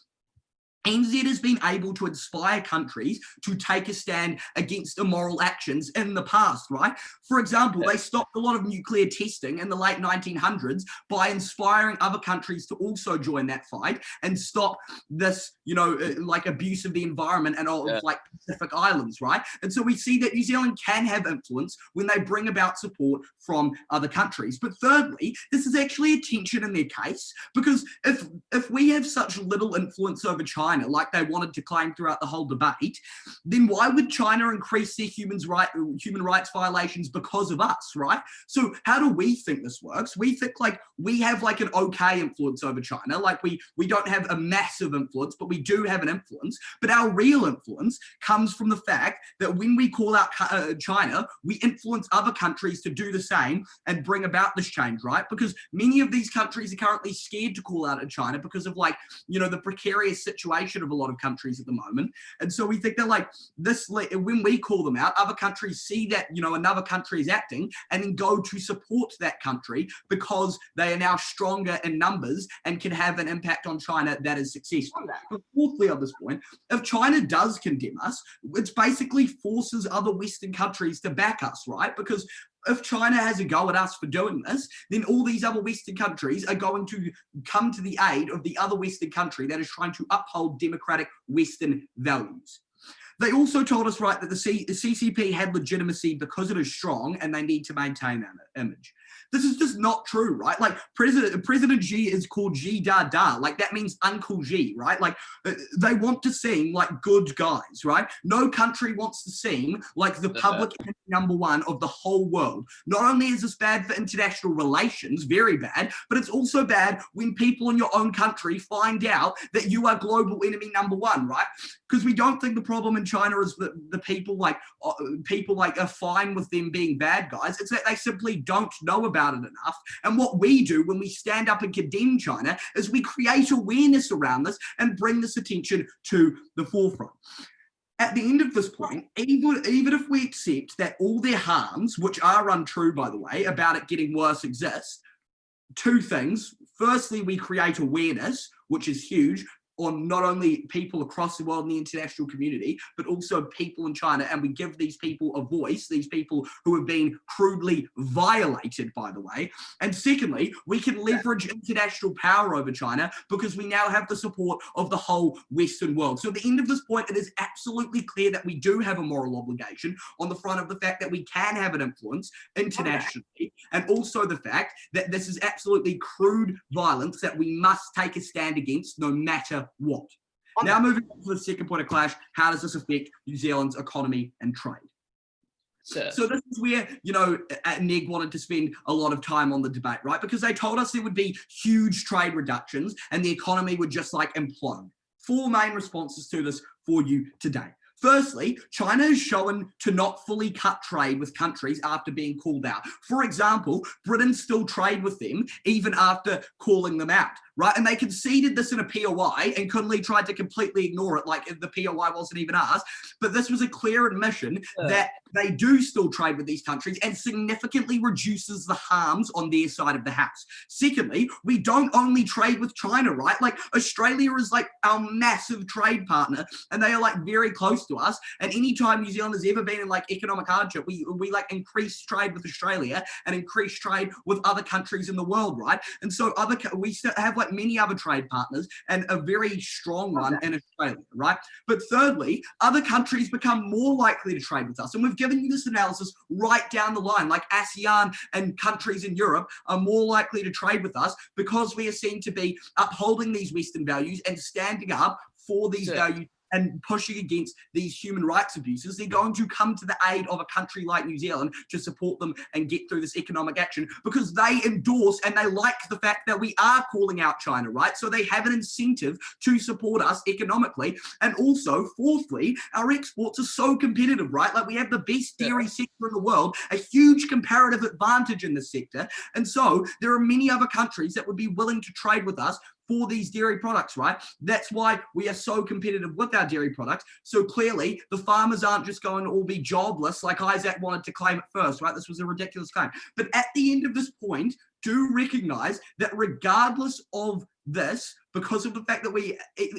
Speaker 5: NZ has been able to inspire countries to take a stand against immoral actions in the past, right? For example, they stopped a lot of nuclear testing in the late 1900s by inspiring other countries to also join that fight and stop this, like abuse of the environment and like Pacific Islands, right? And so we see that New Zealand can have influence when they bring about support from other countries. But thirdly, this is actually a tension in their case because if we have such little influence over China, China, like they wanted to claim throughout the whole debate, then why would China increase their human rights violations because of us, right? So how do we think this works? We think like we have like an okay influence over China. Like we don't have a massive influence, but we do have an influence. But our real influence comes from the fact that when we call out China, we influence other countries to do the same and bring about this change, right? Because many of these countries are currently scared to call out at China because of like, the precarious situation of a lot of countries at the moment. And so we think that like this, when we call them out, other countries see that, another country is acting and then go to support that country because they are now stronger in numbers and can have an impact on China that is successful. But fourthly, on this point, if China does condemn us, it basically forces other Western countries to back us, right? Because if China has a go at us for doing this, then all these other Western countries are going to come to the aid of the other Western country that is trying to uphold democratic Western values. They also told us, right, that the CCP had legitimacy because it is strong and they need to maintain that image. This is just not true, right? Like President Xi is called Xi Da, like that means Uncle Xi, right? Like they want to seem like good guys, right? No country wants to seem like the public enemy number one of the whole world. Not only is this bad for international relations, very bad, but it's also bad when people in your own country find out that you are global enemy number one, right? Because we don't think the problem in China is that the people are fine with them being bad guys. It's that they simply don't know about it enough. And what we do when we stand up and condemn China is we create awareness around this and bring this attention to the forefront. At the end of this point, even if we accept that all their harms, which are untrue, by the way, about it getting worse exist, two things. Firstly, we create awareness, which is huge, on not only people across the world in the international community, but also people in China. And we give these people a voice, these people who have been crudely violated, by the way. And secondly, we can leverage international power over China because we now have the support of the whole Western world. So at the end of this point, it is absolutely clear that we do have a moral obligation on the front of the fact that we can have an influence internationally, and also the fact that this is absolutely crude violence that we must take a stand against no matter what. Now moving on to the second point of clash, how does this affect New Zealand's economy and trade? So this is where, NEG wanted to spend a lot of time on the debate, right? Because they told us there would be huge trade reductions and the economy would just like implode. Four main responses to this for you today. Firstly, China is shown to not fully cut trade with countries after being called out. For example, Britain still trade with them even after calling them out, right? And they conceded this in a POI and Kunli tried to completely ignore it like the POI wasn't even asked. But this was a clear admission that they do still trade with these countries and significantly reduces the harms on their side of the house. Secondly, we don't only trade with China, right? Like Australia is like our massive trade partner and they are like very close to us. And anytime New Zealand has ever been in like economic hardship, we like increase trade with Australia and increase trade with other countries in the world, right? And so we still have like many other trade partners and a very strong one in Australia, right? But thirdly, other countries become more likely to trade with us. And we've given you this analysis right down the line, like ASEAN and countries in Europe are more likely to trade with us because we are seen to be upholding these Western values and standing up for these values and pushing against these human rights abuses. They're going to come to the aid of a country like New Zealand to support them and get through this economic action because they endorse and they like the fact that we are calling out China, right? So they have an incentive to support us economically. And also, fourthly, our exports are so competitive, right? Like we have the best dairy sector in the world, a huge comparative advantage in this sector. And so there are many other countries that would be willing to trade with us for these dairy products, right? That's why we are so competitive with our dairy products. So clearly the farmers aren't just going to all be jobless like Isaac wanted to claim at first, right? This was a ridiculous claim. But at the end of this point, do recognize that regardless of this, because of the fact that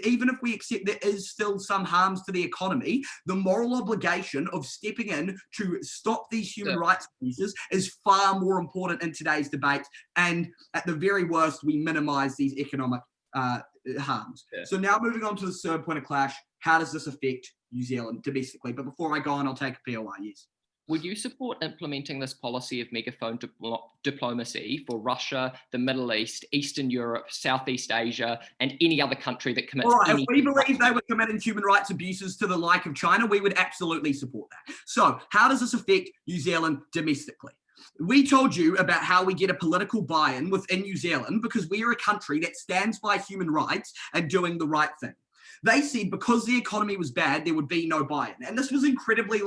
Speaker 5: even if we accept there is still some harms to the economy, the moral obligation of stepping in to stop these human rights abuses is far more important in today's debate. And at the very worst, we minimize these economic harms. So now moving on to the third point of clash, how does this affect New Zealand domestically? But before I go on, I'll take a POI, yes.
Speaker 4: Would you support implementing this policy of megaphone diplomacy for Russia, the Middle East, Eastern Europe, Southeast Asia, and any other country that commits
Speaker 5: All right,
Speaker 4: any...
Speaker 5: if we believe they were committing human rights abuses to the like of China, we would absolutely support that. So how does this affect New Zealand domestically? We told you about how we get a political buy-in within New Zealand because we are a country that stands by human rights and doing the right thing. They said because the economy was bad, there would be no buy-in. And this was incredibly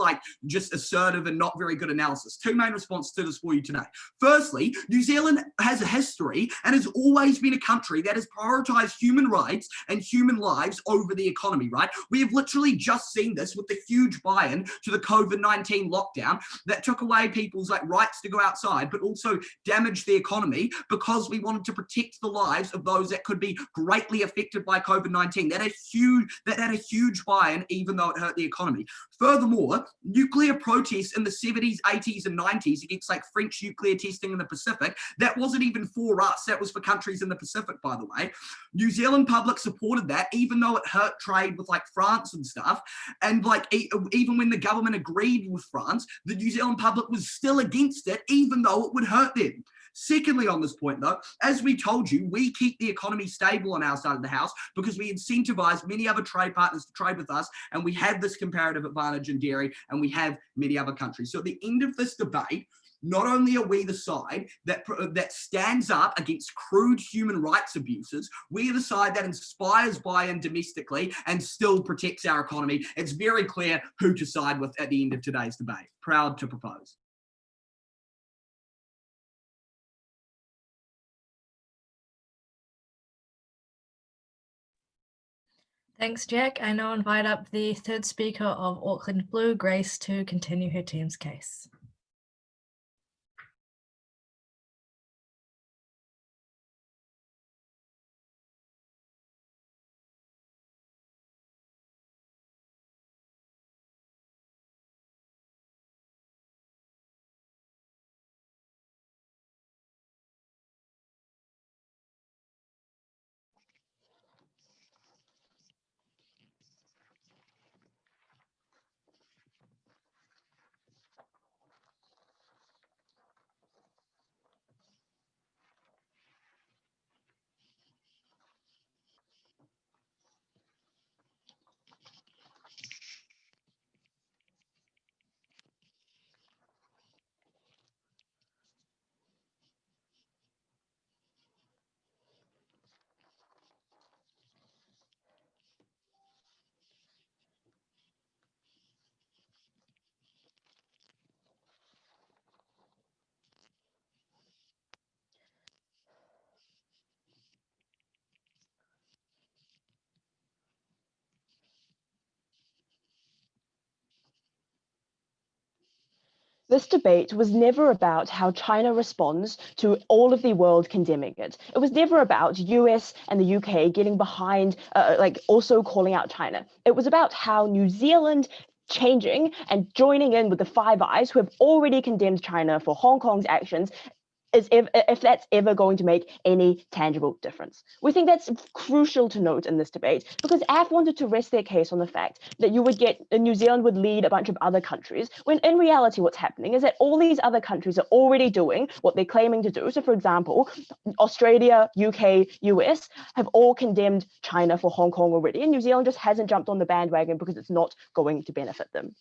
Speaker 5: just assertive and not very good analysis. Two main responses to this for you today. Firstly, New Zealand has a history and has always been a country that has prioritized human rights and human lives over the economy, right? We have literally just seen this with the huge buy-in to the COVID-19 lockdown that took away people's rights to go outside, but also damaged the economy because we wanted to protect the lives of those that could be greatly affected by COVID-19. That had a huge buy-in, even though it hurt the economy. Furthermore, nuclear protests in the 70s, 80s, and 90s against French nuclear testing in the Pacific, that wasn't even for us. That was for countries in the Pacific, by the way. New Zealand public supported that, even though it hurt trade with France and stuff. And even when the government agreed with France, the New Zealand public was still against it, even though it would hurt them. Secondly, on this point though, as we told you, we keep the economy stable on our side of the house because we incentivize many other trade partners to trade with us, and we have this comparative advantage in dairy, and we have many other countries. So at the end of this debate, not only are we the side that stands up against crude human rights abuses, we are the side that inspires buy-in domestically and still protects our economy. It's very clear who to side with at the end of today's debate. Proud to propose.
Speaker 1: Thanks, Jack. I now invite up the third speaker of Auckland Blue, Grace, to continue her team's case.
Speaker 7: This debate was never about how China responds to all of the world condemning it. It was never about US and the UK getting behind, also calling out China. It was about how New Zealand changing and joining in with the Five Eyes, who have already condemned China for Hong Kong's actions, if that's ever going to make any tangible difference. We think that's crucial to note in this debate because AF wanted to rest their case on the fact that New Zealand would lead a bunch of other countries, when in reality what's happening is that all these other countries are already doing what they're claiming to do. So for example, Australia, UK, US have all condemned China for Hong Kong already, and New Zealand just hasn't jumped on the bandwagon because it's not going to benefit them.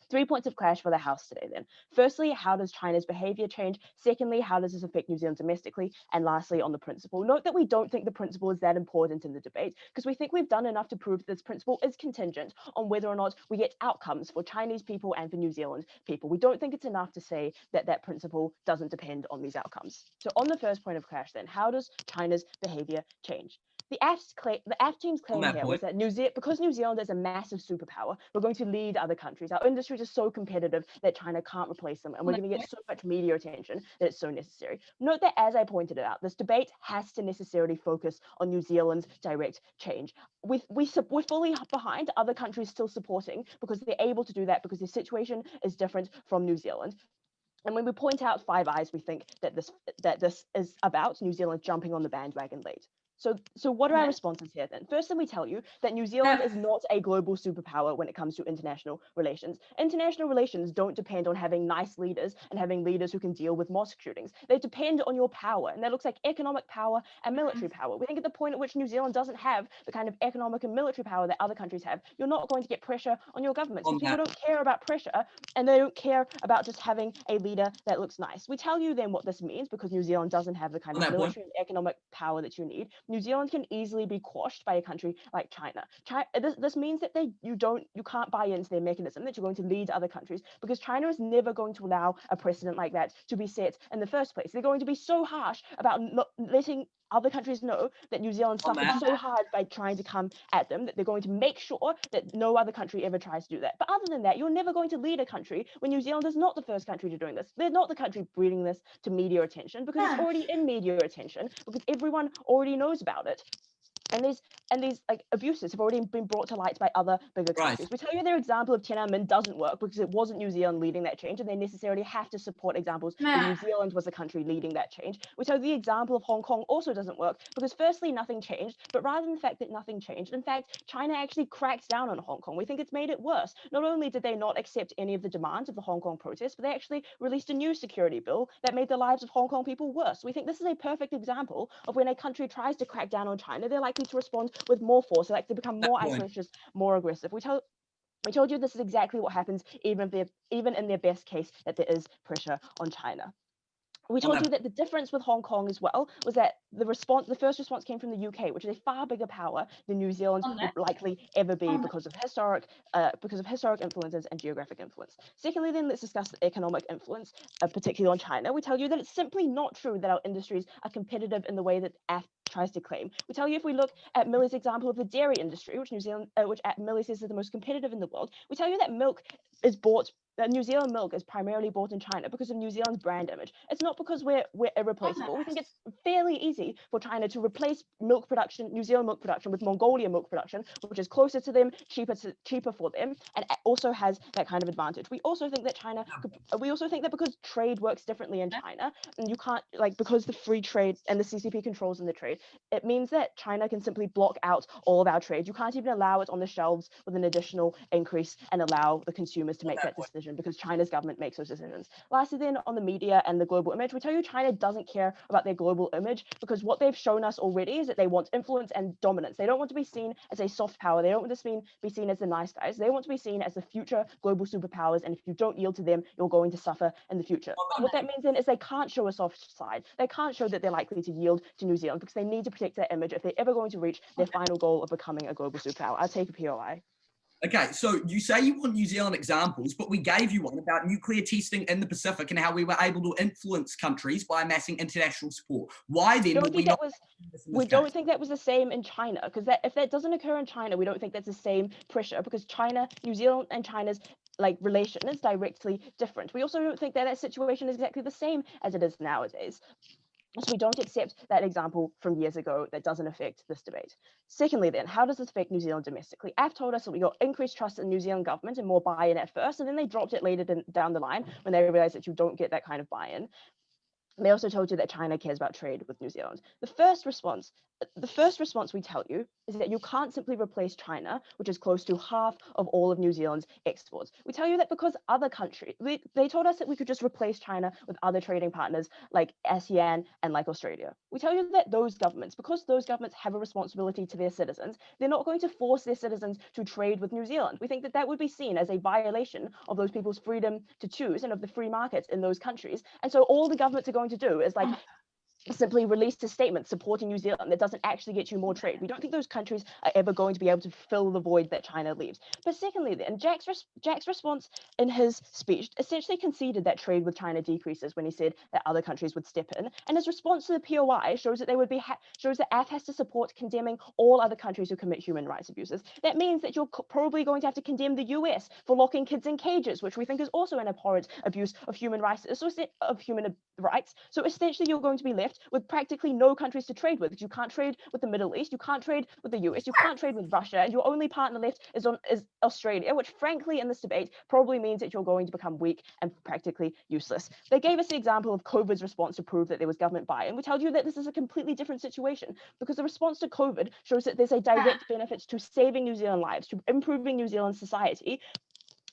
Speaker 7: 3 points of clash for the House today then. Firstly, how does China's behavior change? Secondly, how does this affect New Zealand domestically? And lastly, on the principle. Note that we don't think the principle is that important in the debate because we think we've done enough to prove that this principle is contingent on whether or not we get outcomes for Chinese people and for New Zealand people. We don't think it's enough to say that that principle doesn't depend on these outcomes. So on the first point of clash then, how does China's behavior change? The AF team's claim here was that because New Zealand is a massive superpower, we're going to lead other countries. Our industries are so competitive that China can't replace them, and we're going to get so much media attention that it's so necessary. Note that, as I pointed out, this debate has to necessarily focus on New Zealand's direct change. We're fully behind other countries still supporting because they're able to do that because their situation is different from New Zealand. And when we point out Five Eyes, we think that this is about New Zealand jumping on the bandwagon late. So what are our responses here then? Firstly, we tell you that New Zealand is not a global superpower when it comes to international relations. International relations don't depend on having nice leaders and having leaders who can deal with mosque shootings. They depend on your power, and that looks like economic power and military power. We think at the point at which New Zealand doesn't have the kind of economic and military power that other countries have, you're not going to get pressure on your government. So people don't care about pressure, and they don't care about just having a leader that looks nice. We tell you then what this means, because New Zealand doesn't have the kind of military and economic power that you need. New Zealand can easily be quashed by a country like China. This means that you can't buy into their mechanism that you're going to lead other countries, because China is never going to allow a precedent like that to be set in the first place. They're going to be so harsh about not letting other countries know that New Zealand suffered so hard by trying to come at them, that they're going to make sure that no other country ever tries to do that. But other than that, you're never going to lead a country when New Zealand is not the first country to doing this. They're not the country bringing this to media attention, because it's already in media attention, because everyone already knows about it. And these like abuses have already been brought to light by other bigger countries. We tell you their example of Tiananmen doesn't work because it wasn't New Zealand leading that change, and they necessarily have to support examples where New Zealand was the country leading that change. We tell you the example of Hong Kong also doesn't work because firstly, nothing changed, but rather than the fact that nothing changed, in fact, China actually cracked down on Hong Kong. We think it's made it worse. Not only did they not accept any of the demands of the Hong Kong protests, but they actually released a new security bill that made the lives of Hong Kong people worse. We think this is a perfect example of when a country tries to crack down on China, they're likely to respond with more force, so like to become more isolationist, more aggressive. We told you this is exactly what happens even in their best case, that there is pressure on China. We told you that the difference with Hong Kong as well was that the first response came from the UK, which is a far bigger power than New Zealand would likely ever be because of historic influences and geographic influence. Secondly, then let's discuss the economic influence, particularly on China. We tell you that it's simply not true that our industries are competitive in the way that AF tries to claim. We tell you if we look at Millie's example of the dairy industry, which Millie says is the most competitive in the world, we tell you that milk is bought. New Zealand milk is primarily bought in China because of New Zealand's brand image. It's not because we're irreplaceable. We think it's fairly easy for China to replace milk production, New Zealand milk production, with Mongolia milk production, which is closer to them, cheaper for them, and also has that kind of advantage. We also think that because trade works differently in China, and you can't, like, because the free trade and the CCP controls in the trade, it means that China can simply block out all of our trade. You can't even allow it on the shelves with an additional increase and allow the consumers to make that decision, because China's government makes those decisions. Lastly, then, on the media and the global image, we tell you China doesn't care about their global image, because what they've shown us already is that they want influence and dominance. They don't want to be seen as a soft power. They don't want to be seen as the nice guys. They want to be seen as the future global superpowers, and if you don't yield to them, you're going to suffer in the future. What that means then is they can't show a soft side. They can't show that they're likely to yield to New Zealand, because they need to protect that image if they're ever going to reach their final goal of becoming a global superpower. I'll take a POI.
Speaker 5: Okay, so you say you want New Zealand examples, but we gave you one about nuclear testing in the Pacific and how we were able to influence countries by amassing international support. Why then
Speaker 7: we don't think that was the same in China, because if that doesn't occur in China, we don't think that's the same pressure, because New Zealand and China's relation is directly different. We also don't think that situation is exactly the same as it is nowadays. So we don't accept that example from years ago. That doesn't affect this debate. Secondly, then, how does this affect New Zealand domestically? AF told us that we got increased trust in the New Zealand government and more buy-in at first, and then they dropped it later down the line when they realized that you don't get that kind of buy-in. They also told you that China cares about trade with New Zealand. The first response we tell you is that you can't simply replace China, which is close to half of all of New Zealand's exports. We tell you that because other countries, they told us that we could just replace China with other trading partners like ASEAN and like Australia. We tell you that because those governments have a responsibility to their citizens, they're not going to force their citizens to trade with New Zealand. We think that would be seen as a violation of those people's freedom to choose and of the free markets in those countries. And so all the governments are going to do is simply release a statement supporting New Zealand that doesn't actually get you more trade. We don't think those countries are ever going to be able to fill the void that China leaves. But secondly, then, Jack's response in his speech essentially conceded that trade with China decreases when he said that other countries would step in. And his response to the POI shows that shows that AF has to support condemning all other countries who commit human rights abuses. That means that you're probably going to have to condemn the US for locking kids in cages, which we think is also an abhorrent abuse of human rights. So essentially, you're going to be left left with practically no countries to trade with. You can't trade with the Middle East, you can't trade with the US, you can't trade with Russia, and your only partner left is Australia, which frankly in this debate probably means that you're going to become weak and practically useless. They gave us the example of COVID's response to prove that there was government buy-in. We tell you that this is a completely different situation because the response to COVID shows that there's a direct benefit to saving New Zealand lives, to improving New Zealand society.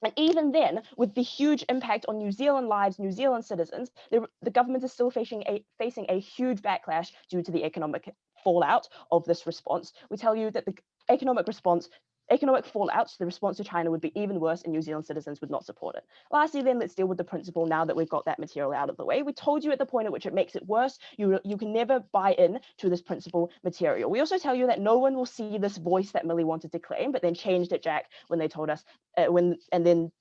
Speaker 7: And even then, with the huge impact on New Zealand lives, New Zealand citizens, the government is still facing a huge backlash due to the economic fallout of this response. We tell you that the economic fallout to the response to China would be even worse and New Zealand citizens would not support it. Lastly, then, let's deal with the principle now that we've got that material out of the way. We told you at the point at which it makes it worse, you can never buy in to this principle material. We also tell you that no one will see this voice that Millie wanted to claim, but then changed it, Jack, when they told us, and then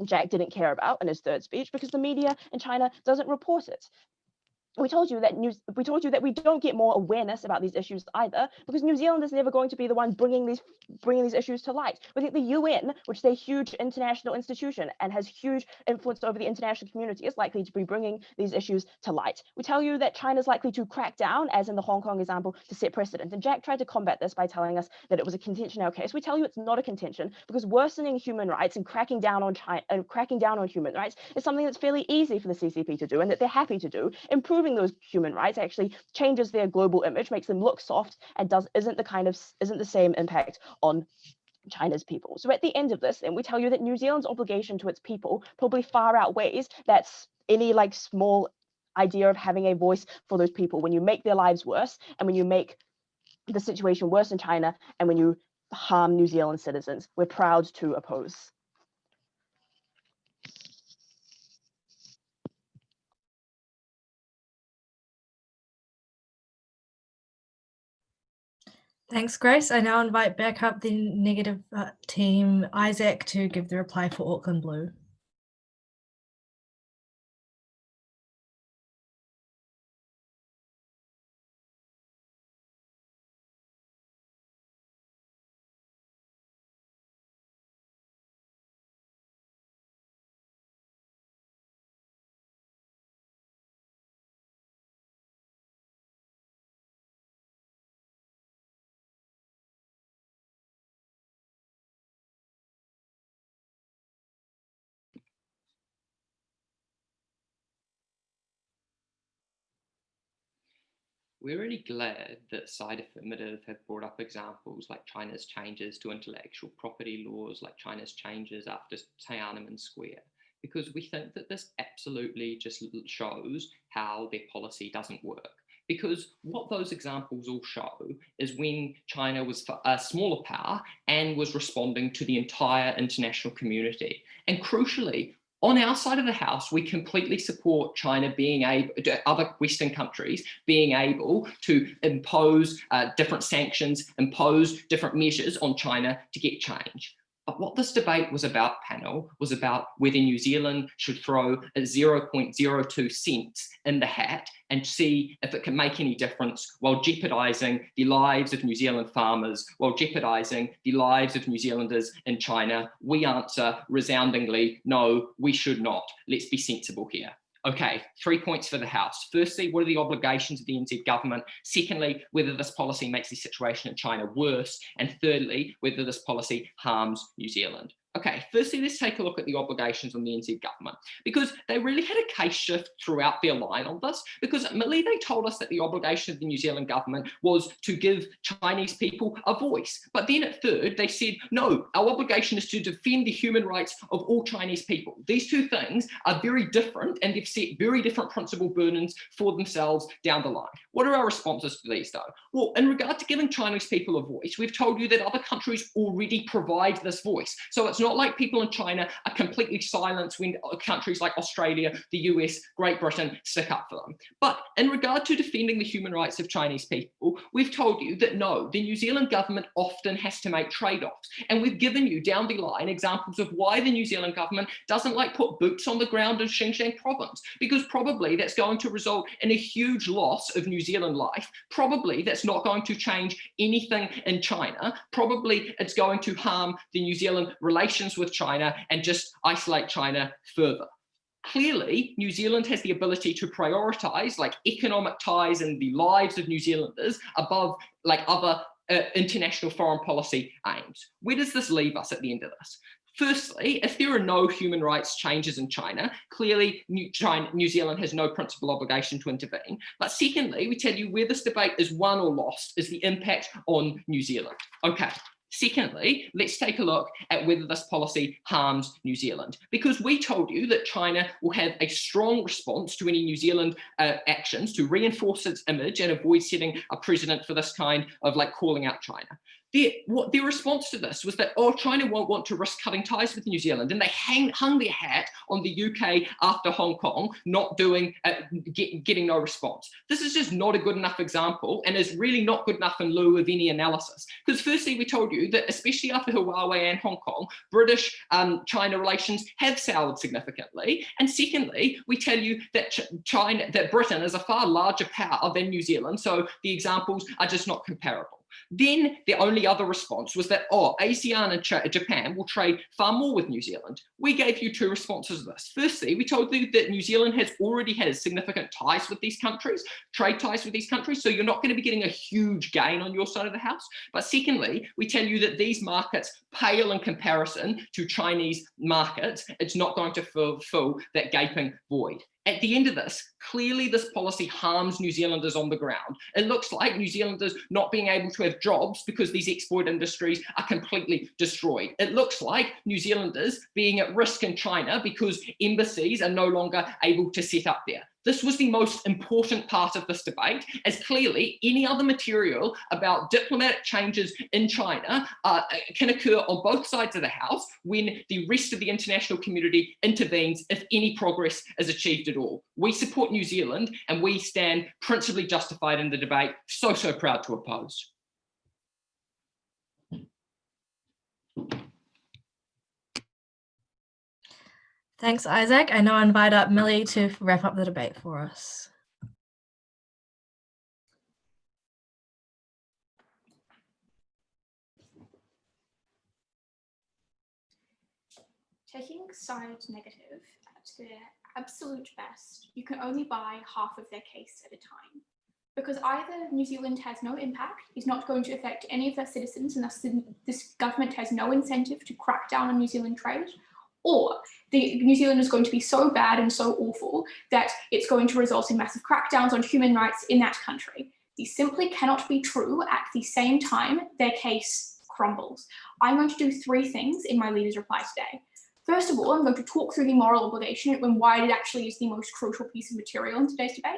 Speaker 7: Jack didn't care about in his third speech because the media in China doesn't report it. We told you that we don't get more awareness about these issues either because New Zealand is never going to be the one bringing these issues to light. We think the UN, which is a huge international institution and has huge influence over the international community, is likely to be bringing these issues to light. We tell you that China is likely to crack down, as in the Hong Kong example, to set precedent. And Jack tried to combat this by telling us that it was a contention in our case. We tell you it's not a contention because worsening human rights and cracking down on human rights is something that's fairly easy for the CCP to do and that they're happy to do. Improving those human rights actually changes their global image, makes them look soft, and isn't the same impact on China's people. So at the end of this, then we tell you that New Zealand's obligation to its people probably far outweighs that's any small idea of having a voice for those people when you make their lives worse and when you make the situation worse in China and when you harm New Zealand citizens. We're proud to oppose.
Speaker 1: Thanks, Grace. I now invite back up the negative team, Isaac, to give the reply for Auckland Blue.
Speaker 4: We're really glad that Side Affirmative have brought up examples like China's changes to intellectual property laws, like China's changes after Tiananmen Square, because we think that this absolutely just shows how their policy doesn't work. Because what those examples all show is when China was a smaller power and was responding to the entire international community. And crucially, on our side of the house, we completely support China being able, other Western countries being able to impose different sanctions, impose different measures on China to get change. But what this debate was about, panel, was about whether New Zealand should throw a 0.02 cents in the hat and see if it can make any difference while jeopardizing the lives of New Zealand farmers, while jeopardizing the lives of New Zealanders in China. We answer resoundingly, no, we should not. Let's be sensible here. Okay, 3 points for the House. Firstly, what are the obligations of the NZ government? Secondly, whether this policy makes the situation in China worse. And thirdly, whether this policy harms New Zealand. Okay, firstly, let's take a look at the obligations on the NZ government, because they really had a case shift throughout their line on this, because at Millie, they told us that the obligation of the New Zealand government was to give Chinese people a voice. But then at third, they said, no, our obligation is to defend the human rights of all Chinese people. These two things are very different, and they've set very different principal burdens for themselves down the line. What are our responses to these, though? Well, in regard to giving Chinese people a voice, we've told you that other countries already provide this voice. So it's not like people in China are completely silenced when countries like Australia, the US, Great Britain stick up for them. But in regard to defending the human rights of Chinese people, we've told you that no, the New Zealand government often has to make trade-offs. And we've given you down the line examples of why the New Zealand government doesn't put boots on the ground in Xinjiang province, because probably that's going to result in a huge loss of New Zealand life. Probably that's not going to change anything in China. Probably it's going to harm the New Zealand relations with China and just isolate China further. Clearly, New Zealand has the ability to prioritise like economic ties and the lives of New Zealanders above like other international foreign policy aims. Where does this leave us at the end of this? Firstly, if there are no human rights changes in China, clearly New Zealand has no principal obligation to intervene. But secondly, we tell you where this debate is won or lost is the impact on New Zealand. Okay. Secondly, let's take a look at whether this policy harms New Zealand, because we told you that China will have a strong response to any New Zealand actions to reinforce its image and avoid setting a precedent for this kind of like calling out China. Their response to this was that, oh, China won't want to risk cutting ties with New Zealand, and they hung their hat on the UK after Hong Kong not doing, getting no response. This is just not a good enough example, and is really not good enough in lieu of any analysis. Because firstly, we told you that especially after Huawei and Hong Kong, British-China relations have soured significantly, and secondly, we tell you that Britain is a far larger power than New Zealand, so the examples are just not comparable. Then the only other response was that, oh, ASEAN and Japan will trade far more with New Zealand. We gave you two responses to this. Firstly, we told you that New Zealand already has significant ties with these countries, trade ties with these countries, so you're not going to be getting a huge gain on your side of the house. But secondly, we tell you that these markets pale in comparison to Chinese markets. It's not going to fill that gaping void. At the end of this, clearly this policy harms New Zealanders on the ground. It looks like New Zealanders not being able to have jobs because these export industries are completely destroyed. It looks like New Zealanders being at risk in China because embassies are no longer able to set up there. This was the most important part of this debate, as clearly any other material about diplomatic changes in China can occur on both sides of the house when the rest of the international community intervenes if any progress is achieved at all. We support New Zealand and we stand principally justified in the debate, so proud to oppose.
Speaker 1: Thanks, Isaac. I now invite up Millie to wrap up the debate for us.
Speaker 6: Taking sides negative at their absolute best, you can only buy half of their case at a time. Because either New Zealand has no impact, is not going to affect any of their citizens, and thus this government has no incentive to crack down on New Zealand trade, or New Zealand is going to be so bad and so awful that it's going to result in massive crackdowns on human rights in that country. These simply cannot be true at the same time their case crumbles. I'm going to do three things in my leader's reply today. First of all, I'm going to talk through the moral obligation and why it actually is the most crucial piece of material in today's debate.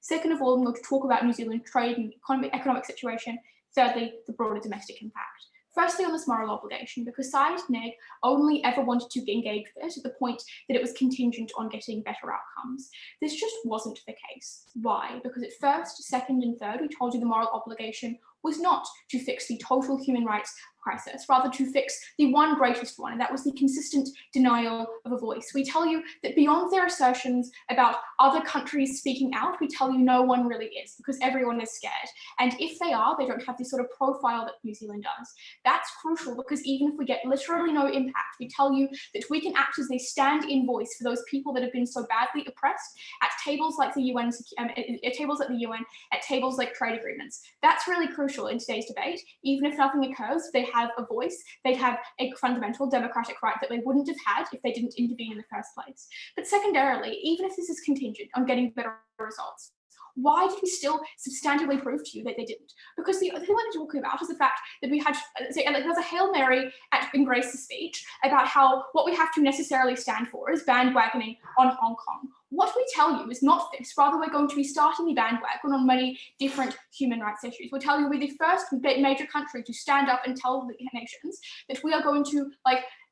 Speaker 6: Second of all, I'm going to talk about New Zealand trade and economic situation. Thirdly, the broader domestic impact. Firstly, on this moral obligation, because side neg only ever wanted to engage with it at the point that it was contingent on getting better outcomes. This just wasn't the case. Why? Because at first, second, and third, we told you the moral obligation was not to fix the total human rights crisis, rather to fix the one greatest one, and that was the consistent denial of a voice. We tell you that beyond their assertions about other countries speaking out, we tell you no one really is, because everyone is scared. And if they are, they don't have the sort of profile that New Zealand does. That's crucial, because even if we get literally no impact, we tell you that we can act as a stand-in voice for those people that have been so badly oppressed at tables like the UN, at tables like trade agreements. That's really crucial in today's debate. Even if nothing occurs, they have a voice, they'd have a fundamental democratic right that they wouldn't have had if they didn't intervene in the first place. But secondarily, even if this is contingent on getting better results, why did we still substantively prove to you that they didn't? Because the thing we're talking about is the fact that we had, there was a Hail Mary in Grace's speech about how what we have to necessarily stand for is bandwagoning on Hong Kong. What we tell you is not this, rather we're going to be starting the bandwagon on many different human rights issues. We'll tell you we're the first major country to stand up and tell the nations that we are going to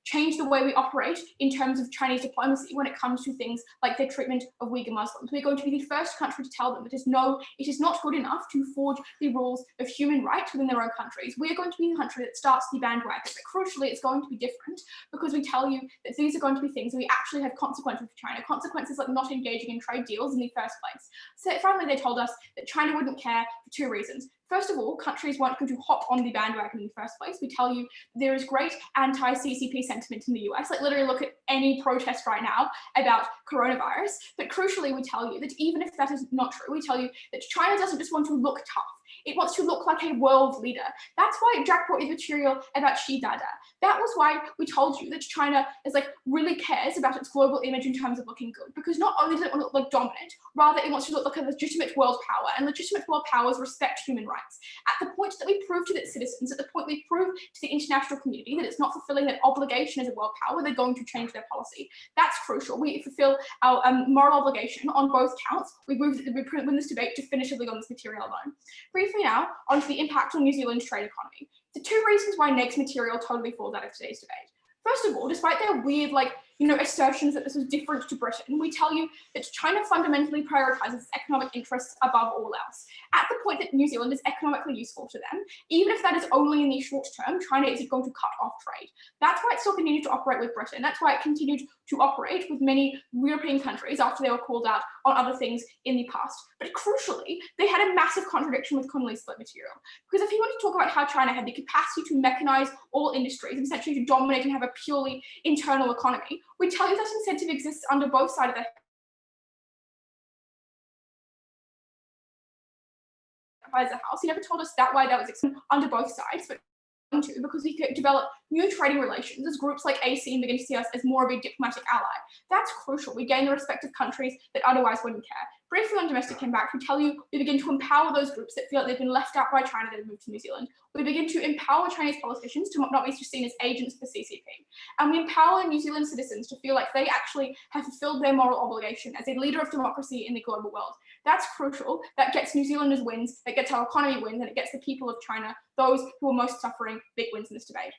Speaker 6: change the way we operate in terms of Chinese diplomacy when it comes to things like their treatment of Uyghur Muslims. We're going to be the first country to tell them that it is not good enough to forge the rules of human rights within their own countries. We are going to be the country that starts the bandwagon. But crucially, it's going to be different because we tell you that these are going to be things that we actually have consequences for China, consequences like not engaging in trade deals in the first place. So finally, they told us that China wouldn't care for two reasons. First of all, countries weren't going to hop on the bandwagon in the first place. We tell you there is great anti-CCP sentiment in the US. Like literally look at any protest right now about coronavirus. But crucially, we tell you that even if that is not true, we tell you that China doesn't just want to look tough. It wants to look like a world leader. That's why Jack brought you material about Xi Dada. That was why we told you that China is like really cares about its global image in terms of looking good, because not only does it want to look like dominant, rather it wants to look like a legitimate world power, and legitimate world powers respect human rights. At the point that we prove to its citizens, at the point we prove to the international community that it's not fulfilling that obligation as a world power, they're going to change their policy. That's crucial. We fulfill our moral obligation on both counts. We win this debate definitively on this material alone. Briefly now, onto the impact on New Zealand's trade economy. The two reasons why Nake's material totally falls out of today's debate. First of all, despite their weird, assertions that this was different to Britain, we tell you that China fundamentally prioritizes its economic interests above all else. At the point that New Zealand is economically useful to them, even if that is only in the short term, China isn't going to cut off trade. That's why it still continued to operate with Britain. That's why it continued to operate with many European countries after they were called out on other things in the past. But crucially, they had a massive contradiction with Connolly's split material. Because if you want to talk about how China had the capacity to mechanize all industries and essentially to dominate and have a purely internal economy, we tell you that incentive exists under both sides of the house. He never told us that why that was under both sides, but because we could develop new trading relations as groups like AC begin to see us as more of a diplomatic ally. That's crucial. We gain the respect of countries that otherwise wouldn't care. Briefly on domestic impact, we tell you we begin to empower those groups that feel like they've been left out by China that have moved to New Zealand. We begin to empower Chinese politicians to not be seen as agents for CCP. And we empower New Zealand citizens to feel like they actually have fulfilled their moral obligation as a leader of democracy in the global world. That's crucial. That gets New Zealanders wins, that gets our economy wins, and it gets the people of China, those who are most suffering, big wins in this debate.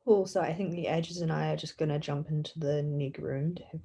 Speaker 8: Cool. So I think the Edges and I are just going to jump into the Nig room to have